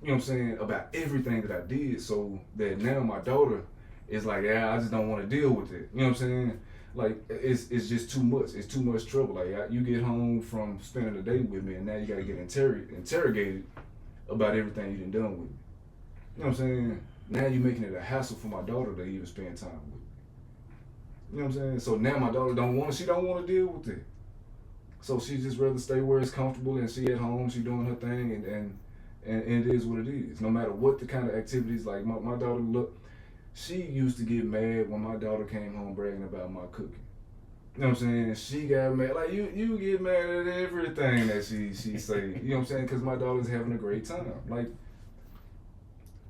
You know what I'm saying, about everything that I did, so that now my daughter is like, yeah, I just don't want to deal with it. You know what I'm saying? Like, it's just too much. It's too much trouble. Like, you get home from spending the day with me, and now you gotta get interrogated about everything you done with me. You know what I'm saying? Now you're making it a hassle for my daughter to even spend time with me. You know what I'm saying? So now my daughter don't want to deal with it. So she just rather stay where it's comfortable, and she at home, she doing her thing, and it is what it is. No matter what the kind of activities, like my daughter, look, she used to get mad when my daughter came home bragging about my cooking. You know what I'm saying? She got mad. Like, you get mad at everything that she say. You know what I'm saying? Because my daughter's having a great time. Like,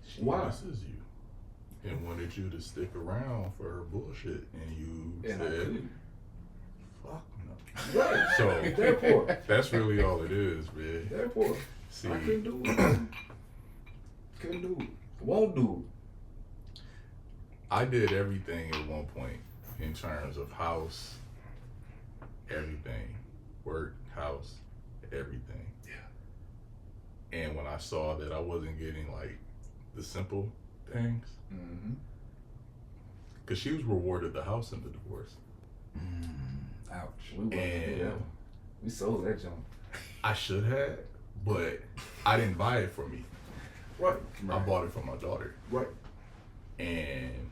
she why? misses you and wanted you to stick around for her bullshit, and you And said, "Fuck no." Right. So therefore, that's really all it is, man. therefore, See, I couldn't do it. Couldn't do it. Won't do it. I did everything at one point in terms of house, everything, work, house, everything. Yeah. And when I saw that I wasn't getting, like, the simple things, because she was rewarded the house in the divorce. Ouch. We sold that junk. I should have, but I didn't buy it for me. Right. I bought it for my daughter. Right. And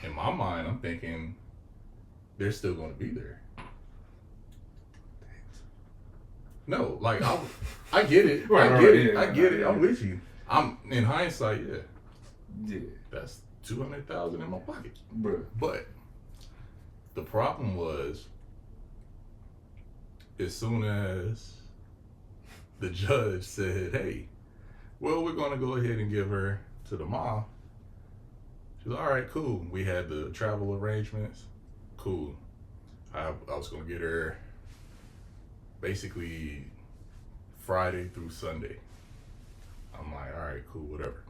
in my mind, I'm thinking they're still going to be there. No, like, I get it. Right, I get right, it. yeah, I get it. yeah. I'm with you. I'm in hindsight, yeah. Yeah. That's $200,000 in my pocket. Bruh. But the problem was, as soon as the judge said, "Hey, well, we're going to go ahead and give her to the mom," she was, "All right, cool." We had the travel arrangements. Cool. I was going to get her basically Friday through Sunday. I'm like, all right, cool, whatever.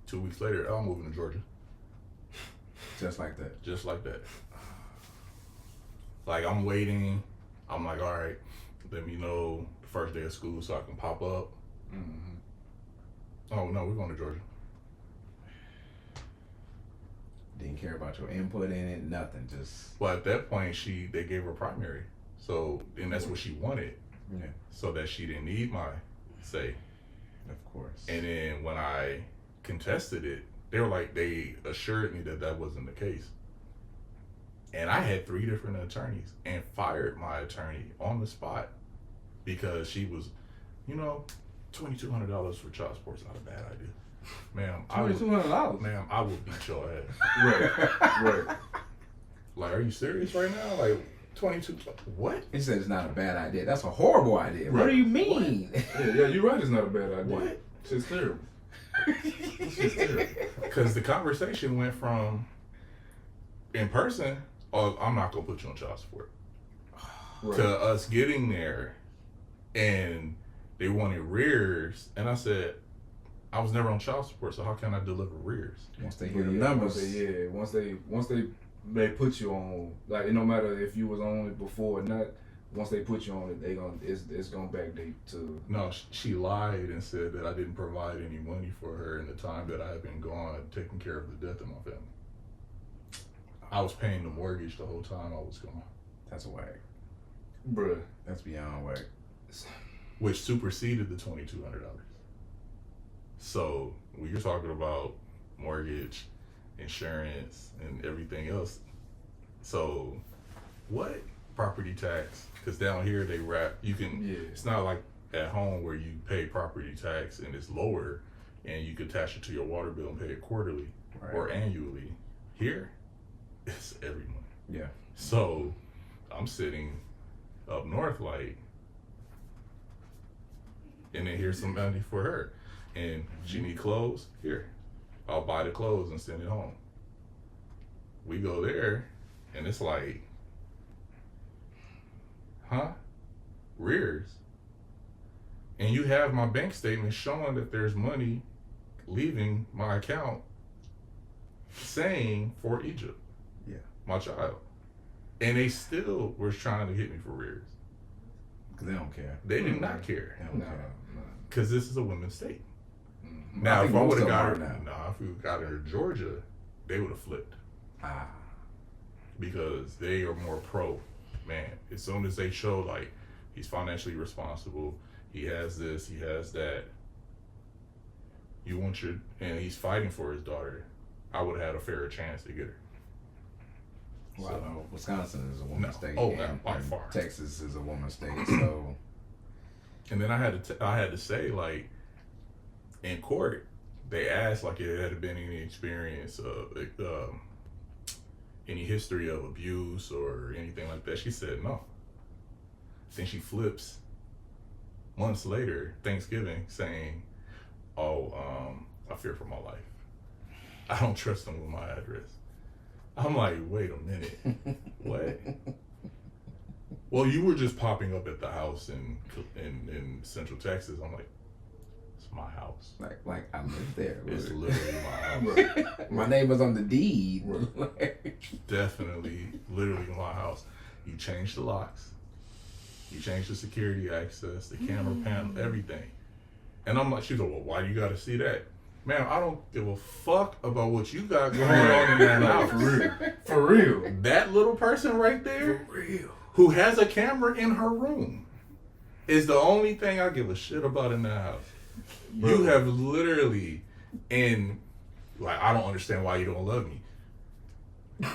2 weeks later, I'm moving to Georgia. Just like that. Just like that. Like, I'm waiting. I'm like, all right, let me know the first day of school so I can pop up. Oh, no, we're going to Georgia. Didn't care about your input in it, nothing. Just. Well, at that point, they gave her primary. So, and that's what she wanted. Yeah. So that she didn't need my say. Of course. And then when I contested it, they assured me that that wasn't the case. And I had 3 different attorneys and fired my attorney on the spot because she was, $2,200 for child support is not a bad idea. Ma'am, $2,200. Ma'am, I will beat your ass. Right. Like, are you serious right now? Like, 22, what? He said it's not a bad idea. That's a horrible idea. Right. What do you mean? Yeah, you're right, it's not a bad idea. What? It's terrible. It's just terrible. Because the conversation went from, in person, "Oh, I'm not going to put you on child support," to us getting there, and they wanted rears, and I said, I was never on child support, so how can I deliver rears? Once they hear the numbers. Once they put you on, like, it no matter if you was on it before or not, once they put you on it, it's gonna backdate to. No, she lied and said that I didn't provide any money for her in the time that I had been gone taking care of the death of my family. I was paying the mortgage the whole time I was gone. That's whack. Bruh. That's beyond whack. Which superseded the $2,200. So when you're talking about mortgage, insurance, and everything else, so what property tax? Because down here they wrap. You can. Yeah. It's not like at home where you pay property tax and it's lower, and you can attach it to your water bill and pay it quarterly or annually. Here, it's every month. Yeah. So I'm sitting up north like, and then here's some money for her, and she need clothes. Here, I'll buy the clothes and send it home. We go there, and it's like, huh? Rears. And you have my bank statement showing that there's money leaving my account saying for Egypt. Yeah. My child. And they still were trying to hit me for rears. Because they don't care. They did not care. They don't care. Because this is a women's state. Mm-hmm. Now, if I would have got her, now. if we got her to Georgia, they would have flipped. Because they are more pro. Man, as soon as they show, like, he's financially responsible, he has this, he has that, you want your, and he's fighting for his daughter, I would have had a fairer chance to get her. Well, I know Wisconsin is a woman's state. Oh, and, by and far. Texas is a woman's state, so. And then I had to say, like, in court, they asked, like, if there had been any experience of, any history of abuse or anything like that. She said no. Then she flips months later, Thanksgiving, saying, oh, I fear for my life. I don't trust them with my address. I'm like, wait a minute. What? Well, you were just popping up at the house in Central Texas. I'm like, it's my house. Like I live there. It's literally my house. My name was on the deed. Definitely, literally my house. You changed the locks. You changed the security access, the camera panel, everything. And I'm like, she's like, well, why you got to see that? Man, I don't give a fuck about what you got going on in that house. For real. For real. That little person right there, For real. who has a camera in her room, is the only thing I give a shit about in that house. Bro. You have literally, and like, I don't understand why you don't love me.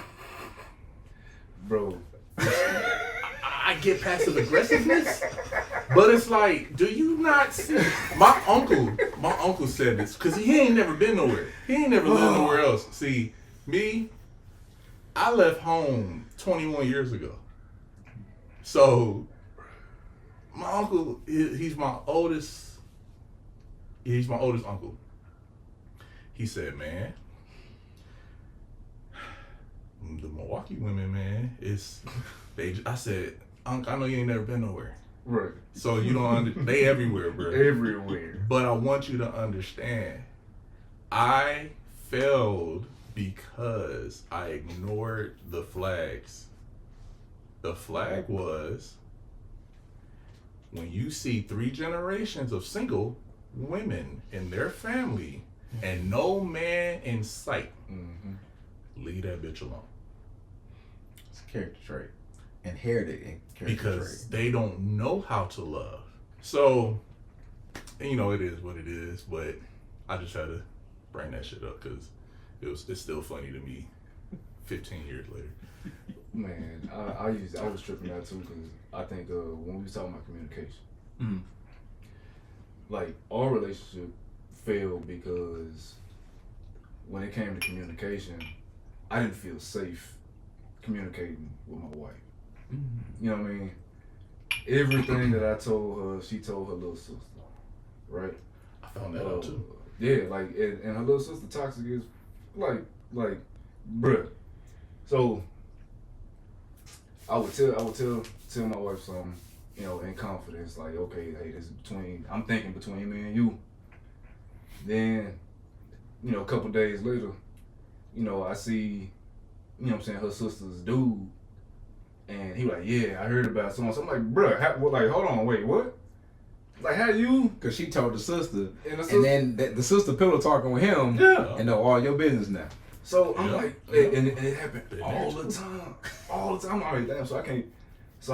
Bro. I get passive aggressiveness, but it's like, do you not see? My uncle said this because he ain't never been nowhere. He ain't never lived nowhere else. See, me, I left home 21 years ago. So, my uncle, he's my oldest uncle. He said, man, the Milwaukee women, man, I said, Unc, I know you ain't never been nowhere. Right. So you don't they everywhere, bro. Everywhere. But I want you to understand, I failed because I ignored the flags. The flag was, when you see 3 generations of single women in their family and no man in sight, leave that bitch alone. It's a character trait. Inherited character because trait. they don't know how to love. So, and you know, it is what it is, but I just had to bring that shit up because it's still funny to me 15 years later. Man, I was tripping out too because I think when we was talking about communication, like our relationship failed because when it came to communication, I didn't feel safe communicating with my wife. You know what I mean? Everything that I told her, she told her little sister, right? I found that out too. Yeah, like, and her little sister toxic is like, bruh. So I would tell my wife something, you know, in confidence, like, okay, hey, this is I'm thinking between me and you. Then, you know, a couple days later, you know, I see, you know what I'm saying, her sister's dude. And he was like, yeah, I heard about someone. So I'm like, bruh, hold on, wait, what? Like, how you? Because she told the sister, and then the sister pillow talking with him, Yeah. and know all your business now. So I'm Yeah. like, Yeah. and it happened all the time. All the time. I'm like, damn, so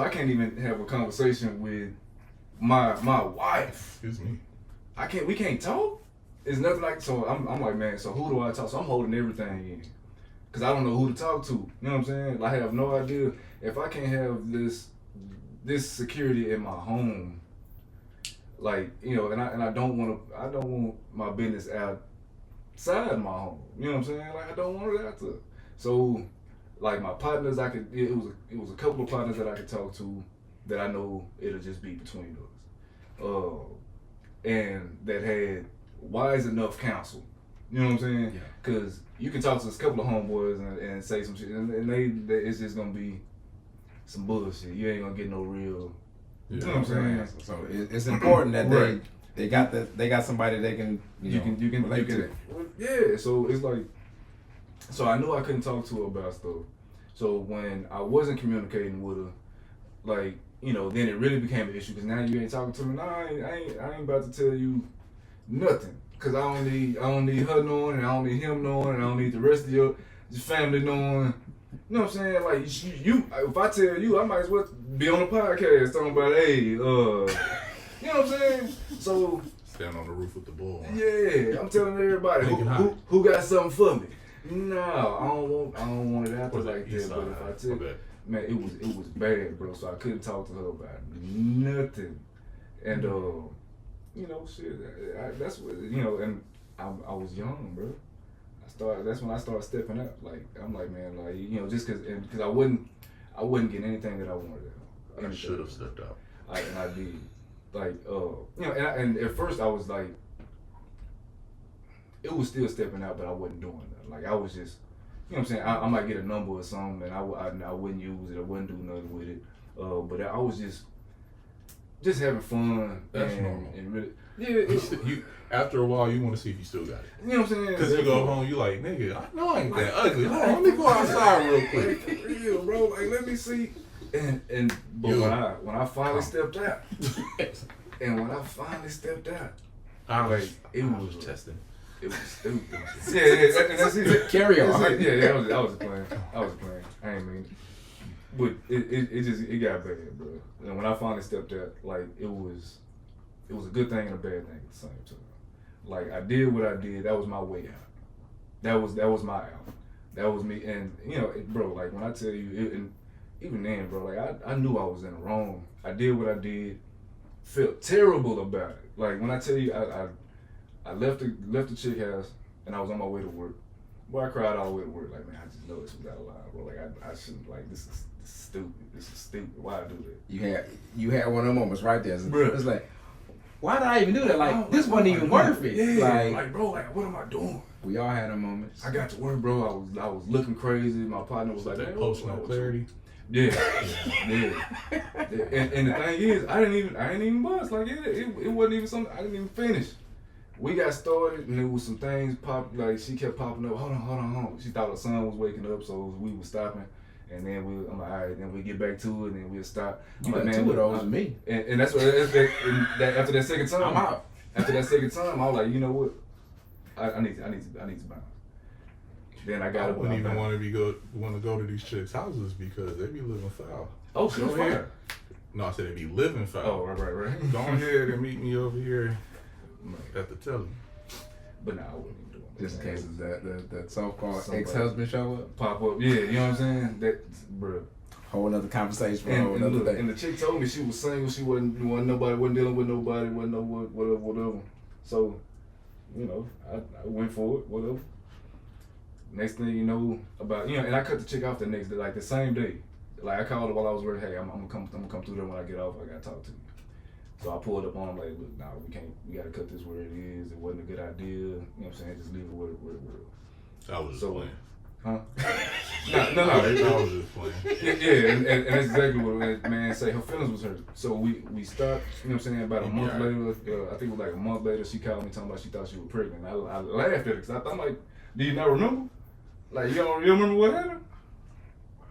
I can't even have a conversation with my wife. Excuse me. We can't talk. It's nothing like, so I'm like, man, so who do I talk? So I'm holding everything in. Cause I don't know who to talk to. You know what I'm saying? I have no idea if I can't have this security in my home. Like, you know, and I don't want my business outside my home. You know what I'm saying? Like, I don't want it out there. So, like, my partners, it was a couple of partners that I could talk to that I know it'll just be between us. And that had wise enough counsel. You know what I'm saying? Yeah. Because you can talk to a couple of homeboys and say some shit, and they it's just gonna be some bullshit. You ain't gonna get no real. Yeah. You know what I'm saying? So it's important that Right. they got somebody they can you can relate to. Yeah. So it's like, so I knew I couldn't talk to her about stuff. So when I wasn't communicating with her, like, you know, then it really became an issue because now you ain't talking to me. Nah, I ain't about to tell you nothing. Cause I don't need her knowing, and I don't need him knowing, and I don't need the rest of your family knowing. You know what I'm saying? Like you if I tell you, I might as well be on a podcast talking about, hey, you know what I'm saying? So Stand on the roof with the bull. yeah, I'm telling everybody who got something for me. No, I don't want it out there like that. But if I tell you, man, it was bad, bro. So I couldn't talk to her about nothing, and you know, shit. That's what, you know, and I was young, bro. That's when I started stepping up. Like, I'm like, man, like, you know, just cause I wouldn't get anything that I wanted. I should have stepped out. And I did. Like, you know, and at first I was like, it was still stepping out, but I wasn't doing that. Like, I was just, you know what I'm saying? I might get a number or something, and I wouldn't use it. I wouldn't do nothing with it. But I was just having fun. That's normal. And really, yeah. You after a while, you want to see if you still got it. You know what I'm saying? Because you go home, you like, nigga, I know I ain't that ugly. Hold on, let me go outside real quick. For real, bro. Like, let me see. But when I finally stepped out, it was testing. It was stupid. Yeah, that's it. Carry on. Yeah, I was playing. I ain't mean it. But it got bad, bro. And when I finally stepped out, like, it was a good thing and a bad thing at the same time. Like, I did what I did. That was my way out. That was my out. That was me. And, you know, bro, like, when I tell you, and even then, bro, like, I knew I was in the wrong. I did what I did. Felt terrible about it. Like, when I tell you, I left the chick house and I was on my way to work. Boy, I cried all the way to work. Like, man, I just know this was out of line, bro. Like, I shouldn't. Like, this is stupid. This is stupid. Why I do that? You had one of them moments right there. Bruh. It's like, why did I even do that? Like, this wasn't even worth it. Yeah, like, bro, like, what am I doing? We all had our moments. I got to work, bro. I was looking crazy. My partner was like, that man, post what's no wrong with clarity. you? Yeah. And the thing is, I didn't even bust. Like, it wasn't even something. I didn't even finish. We got started, and there was some things like, she kept popping up. Hold on. She thought her son was waking up, so we were stopping. And then I'm like, all right, then we get back to it, and then we'll stop. You I'm got like, two man, of those with me. And that's what, after that second time, I'm out. After that second time, I was like, you know what? I need to bounce. Then I got I up. wouldn't even want to go to these chicks' houses because they be living foul. Oh, she was fine. No, I said they be living foul. Oh, right. Go ahead and meet me over here at the telly. But nah, I wouldn't even do it. Just in case that so-called Somebody ex-husband show up. Pop up, yeah, you know what I'm saying? That, bro. Whole other conversation for a whole And other look, day. and the chick told me she was single. She wasn't dealing with nobody, wasn't no whatever. So, you know, I went for it, whatever. Next thing you know, and I cut the chick off the next day, like the same day. Like, I called her while I was ready. Hey, I'm gonna come through there when I get off. I gotta talk to you. So I pulled up on him like, look, nah, we gotta cut this where it is. It wasn't a good idea. You know what I'm saying? Just leave it where it was. I was just playing. Huh? No. I was just playing. Yeah, and that's exactly what man say. Her feelings was hurt. So we stopped, you know what I'm saying, about a month later, I think it was like a month later, she called me talking about she thought she was pregnant. I laughed at her because I'm like, do you not remember? Like, you don't remember what happened?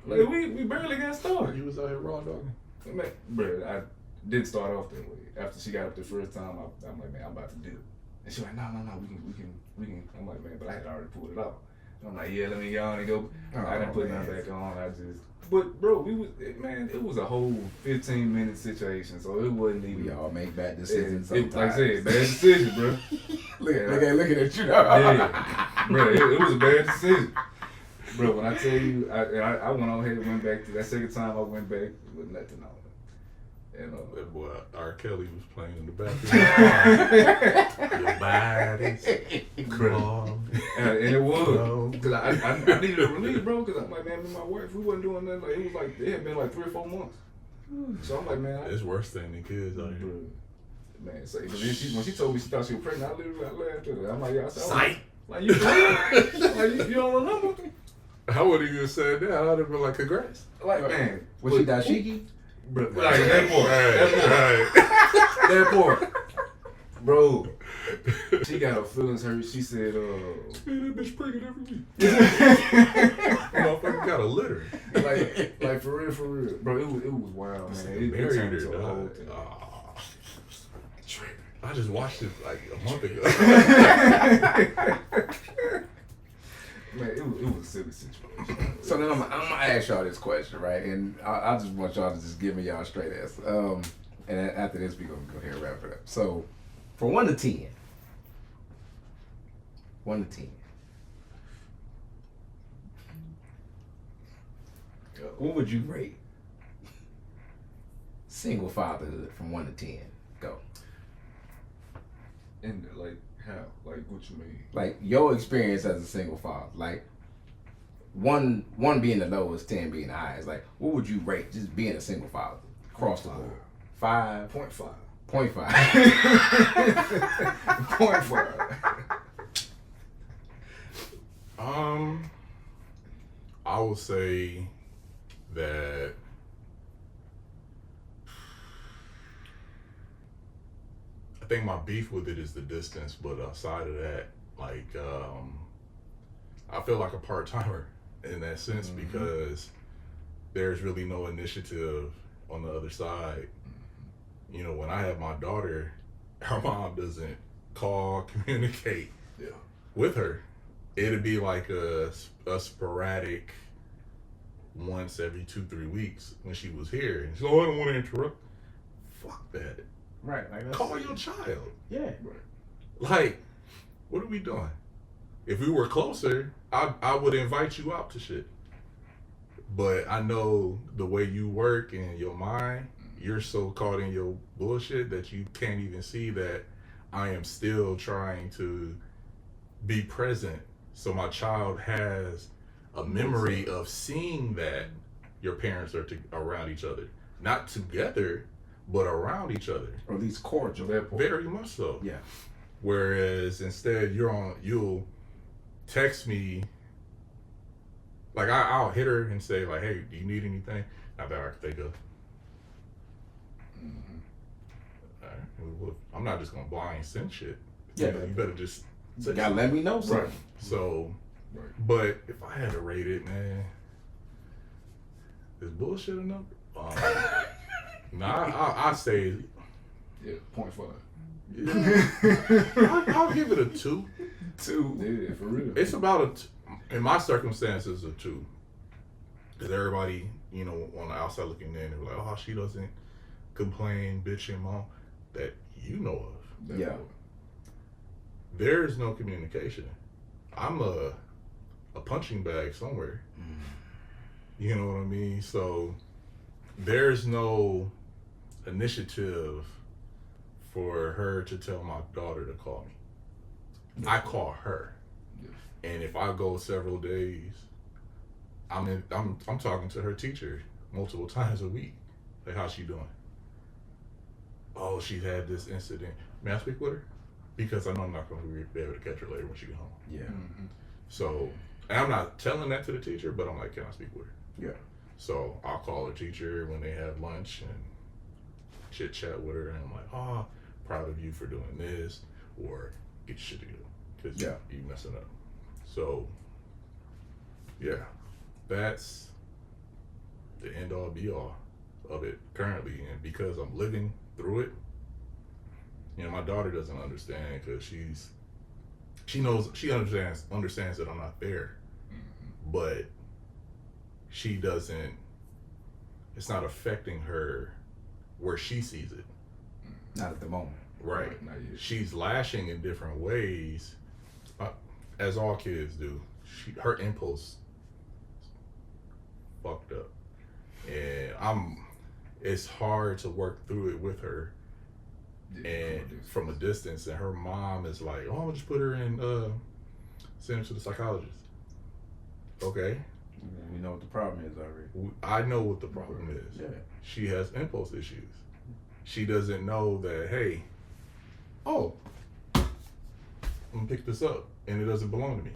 Like, we barely got started. You was out here raw dogging. Man, bro, I didn't start off that way. After she got up the first time, I'm like, man, I'm about to do it. And she was like, no, we can. I'm like, man, but I had already pulled it off. I'm like, yeah, let me go on and go. I didn't put man. nothing back on. But bro, it was a whole 15-minute situation, so it wasn't even. We all make bad decisions Like I sometimes. said, bad decision, bro. Looking at you. Yeah, bro, it was a bad decision. Bro, when I tell you, I went on ahead and went back to that second time I went back with nothing on it. And That boy R. Kelly was playing in the background. Your body's wrong. And it was. Because I needed a relief, bro, because I'm like, man, me and my wife, we wasn't doing nothing. Like, it was like, it had been like 3 or 4 months. So I'm like, man. It's worse than the kids out here. Bro, man, so, but then when she told me she thought she was pregnant, I laughed at her. I'm like, yeah, I said, Sight. Like, you don't remember? I wouldn't even said that. I'd have been like, congrats. Like, man. Was she dashiki? Bro, like, that part. Bro, she got her feelings hurt. She said, Man, that bitch pregnant every week. Motherfucker got a litter. like for real. Bro, it was wild, man. It Married turned her, into a whole dog. thing. I just watched it like a month ago. Man, it was a silly situation. So then I'm gonna ask y'all this question, right? And I just want y'all to just give me y'all straight answer. And then after this, we gonna go ahead and wrap it up. So, from 1 to 10, 1 to 10, what would you rate single fatherhood from 1 to 10? Go. And like how? Like what you mean? Like your experience as a single father. Like one being the lowest, 10 being the highest. Like what would you rate just being a single father across the board? 5. 0.5. 0.5. 0.5. I would say that I think my beef with it is the distance, but outside of that, like I feel like a part-timer in that sense because there's really no initiative on the other side. You know, when I have my daughter, her mom doesn't call, communicate with her. It'd be like a sporadic once every 2-3 weeks when she was here. And she's like, oh, I don't want to interrupt. Fuck that. Right. Like Call your child. Yeah. Like, what are we doing? If we were closer, I would invite you out to shit. But I know the way you work and your mind, you're so caught in your bullshit that you can't even see that I am still trying to be present so my child has a memory of seeing that your parents are around each other. Not together, but around each other. Or at least cordial. Very much so. Yeah. Whereas instead you'll text me, like I'll hit her and say like, hey, do you need anything? Not that I can think of. All right. Well, I'm not just gonna blind send shit. Yeah. You better just You gotta let me know something. Right. So, but if I had to rate it, man, is bullshit enough? I say, Yeah, 0.5. I'll give it a 2. 2. Yeah, for real. It's about in my circumstances, a 2. Because everybody, you know, on the outside looking in, they're like, oh, she doesn't complain, bitch, and mom, that you know of. Yeah. There's no communication. I'm a punching bag somewhere. You know what I mean? So there's no initiative for her to tell my daughter to call me. I call her. And if I go several days, I'm talking to her teacher multiple times a week. Like, how's she doing? Oh, she had this incident. May I speak with her? Because I know I'm not going to be able to catch her later when she get home. Yeah. So, and I'm not telling that to the teacher, but I'm like, can I speak with her? Yeah. So I'll call the teacher when they have lunch and chit chat with her, and I'm like, oh, proud of you for doing this, or get your shit together because you messing up. So yeah, that's the end all be all of it currently, and because I'm living through it, you know, my daughter doesn't understand because she understands that I'm not there but she doesn't. It's not affecting her where she sees it. Not at the moment. Right. Not yet. She's lashing in different ways, as all kids do. Her impulse fucked up, and it's hard to work through it with her, and from a distance. And her mom is like, "Oh, I'm gonna just put her in, send her to the psychologist." Okay. We know what the problem is already. I know what the problem is. Yeah. She has impulse issues. She doesn't know that, hey, oh, I'm gonna pick this up and it doesn't belong to me.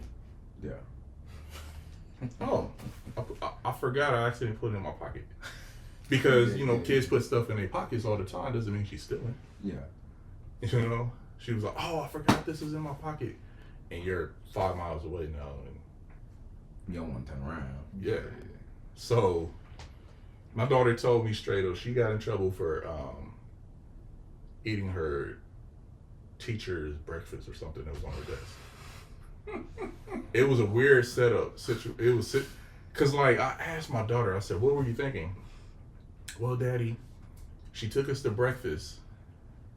Yeah. Oh, I forgot I accidentally put it in my pocket. Because, kids put stuff in their pockets all the time, doesn't mean she's stealing. Yeah. She was like, oh, I forgot this was in my pocket. And you're 5 miles away now. And you don't want to turn around. yeah. So, my daughter told me straight up, she got in trouble for eating her teacher's breakfast or something that was on her desk. It was a weird setup. It was, because like, I asked my daughter, I said, what were you thinking? Well, Daddy, she took us to breakfast.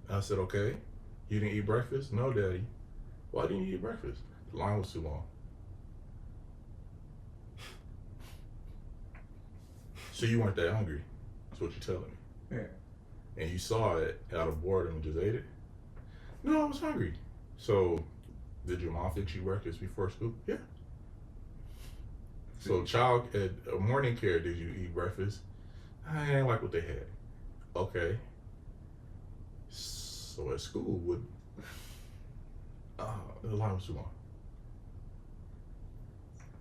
I said, okay, you didn't eat breakfast? No, Daddy. Why didn't you eat breakfast? The line was too long. So you weren't that hungry. That's what you're telling me. Yeah. And you saw it out of boredom and just ate it? No, I was hungry. So, did your mom fix you breakfast before school? Yeah. So, at morning care, did you eat breakfast? I didn't like what they had. Okay. So at school, the line was too long.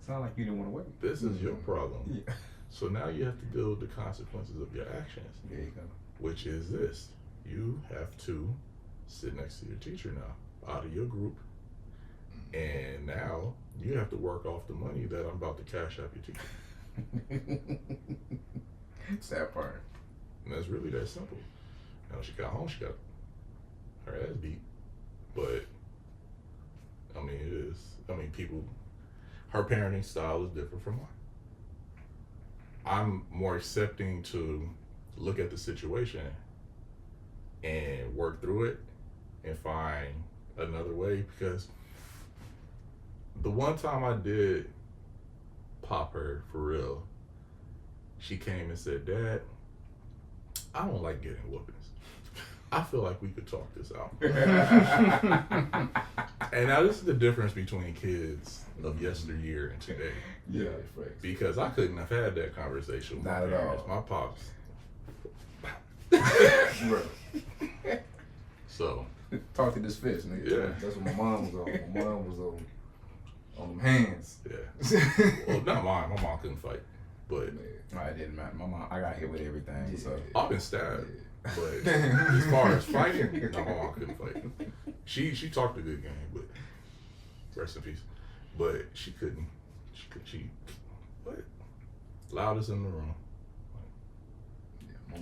Sound like you didn't want to wait. This is your problem. Yeah. So now you have to deal with the consequences of your actions. There you go. Which is this. You have to sit next to your teacher now, out of your group. And now you have to work off the money that I'm about to cash out your teacher. It's that part. And that's really that simple. Now she got home, she got her ass beat. But, I mean, it is. I mean, her parenting style is different from mine. I'm more accepting to look at the situation and work through it and find another way, because the one time I did pop her for real, she came and said, Dad, I don't like getting whoopings. I feel like we could talk this out. And now this is the difference between kids of yesteryear and today. Yeah. Because I couldn't have had that conversation with my Not at parents. all. My pops. So. Talk to this fist, nigga. Yeah. That's what my mom was on. My mom was on them hands. Yeah. Well, not mine. My mom couldn't fight. But It didn't matter. My mom, I got hit with everything. Yeah. So I've been stabbed. But as far as fighting, no, my mom couldn't fight. She talked a good game, but rest in peace. But she couldn't. What? Loudest in the room.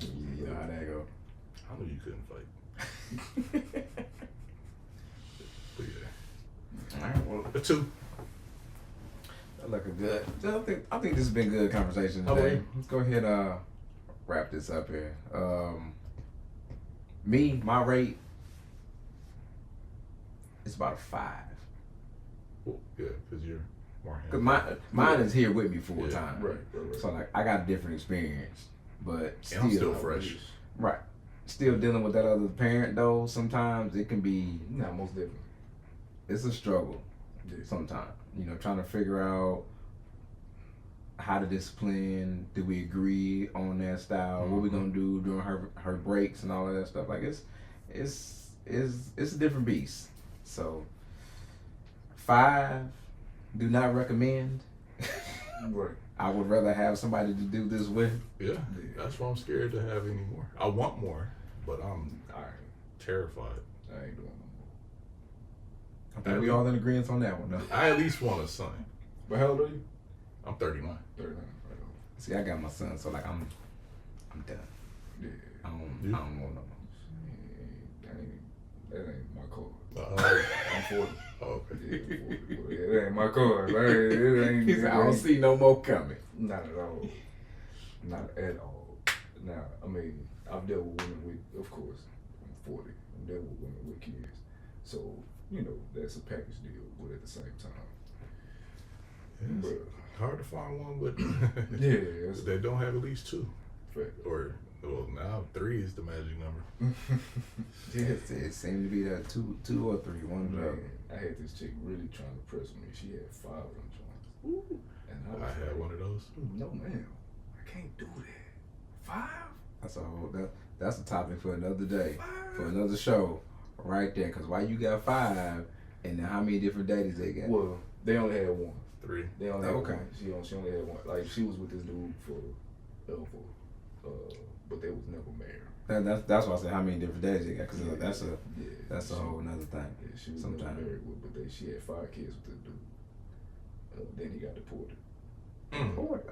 you know how that go. I knew you couldn't fight. But yeah. All right. Well, A 2. that look a good. I think this has been a good conversation How today. about you? Let's go ahead. Wrap this up here. My rate is about a 5. Well, yeah, because you're more Cause hands-on. mine is here with me full Yeah. time. Right. So like I got a different experience, but And I'm still fresh. Right. Still dealing with that other parent though. Sometimes it can be. Nah, most definitely. It's a struggle. Yeah. Sometimes trying to figure out how to discipline. Do we agree on that style? What we gonna do during her breaks and all of that stuff? Like it's a different beast. So 5. Do not recommend. Right. I would rather have somebody to do this with. Yeah, that's what I'm scared to have anymore. I want more, but I'm Alright. terrified. I ain't doing no more. I think we all in agreement on that one though. I at least want a son. But how old are you? I'm 39. 39. Right on. See, I got my son, so like I'm done. Yeah. I don't want no more. That ain't my call. Uh, I'm 40. Oh, okay. Yeah, it ain't my card. It ain't. He said, I don't see no more coming. Not at all. Not at all. Now, I mean, I've dealt with women with, of course, I'm 40. I've dealt with women with kids. So, you know, that's a package deal, but at the same time. It's But, hard to find one with yeah, that's that don't have at least two. fact. Or, well, now 3 is the magic number. It seemed to be that two or three, one Man, drug. I had this chick really trying to press me. She had 5 of them joints. Ooh. And I had like, one of those. No, ma'am. I can't do that. 5? That's a whole that's a topic for another day, 5? for another show, right there. Cause why you got 5, and then how many different daddies they got? Well, they only had 1. 3. They only had Okay. 1. She only had 1. Like, she was with this dude for but they was never married. That's why I said how many different daddies they got. Cause that's a Yeah, whole another thing. Yeah, she was Sometimes. never married with, but she had 5 kids with this dude. Then he got deported.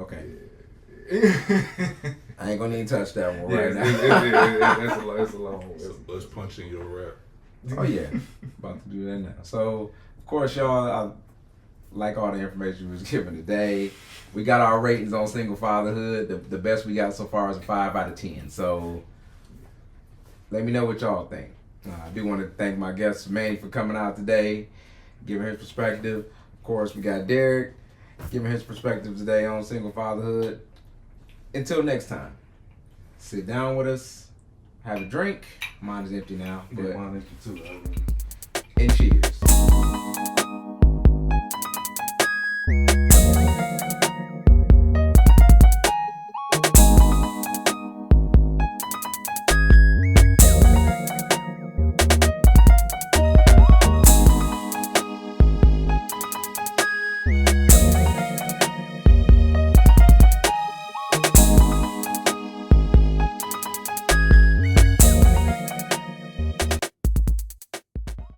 Okay. Yeah. I ain't gonna even touch that one Yeah, right now. that's a long. So let's punch in your rap. Oh yeah, about to do that now. So of course, y'all, I like all the information we was given today. We got our ratings on single fatherhood. The best we got so far is a 5 out of 10. So let me know what y'all think. I do want to thank my guest Mannie for coming out today, giving his perspective. Of course, we got Derrick giving his perspective today on single fatherhood. Until next time, sit down with us, have a drink. Mine is empty now, but Mine is too. and cheers.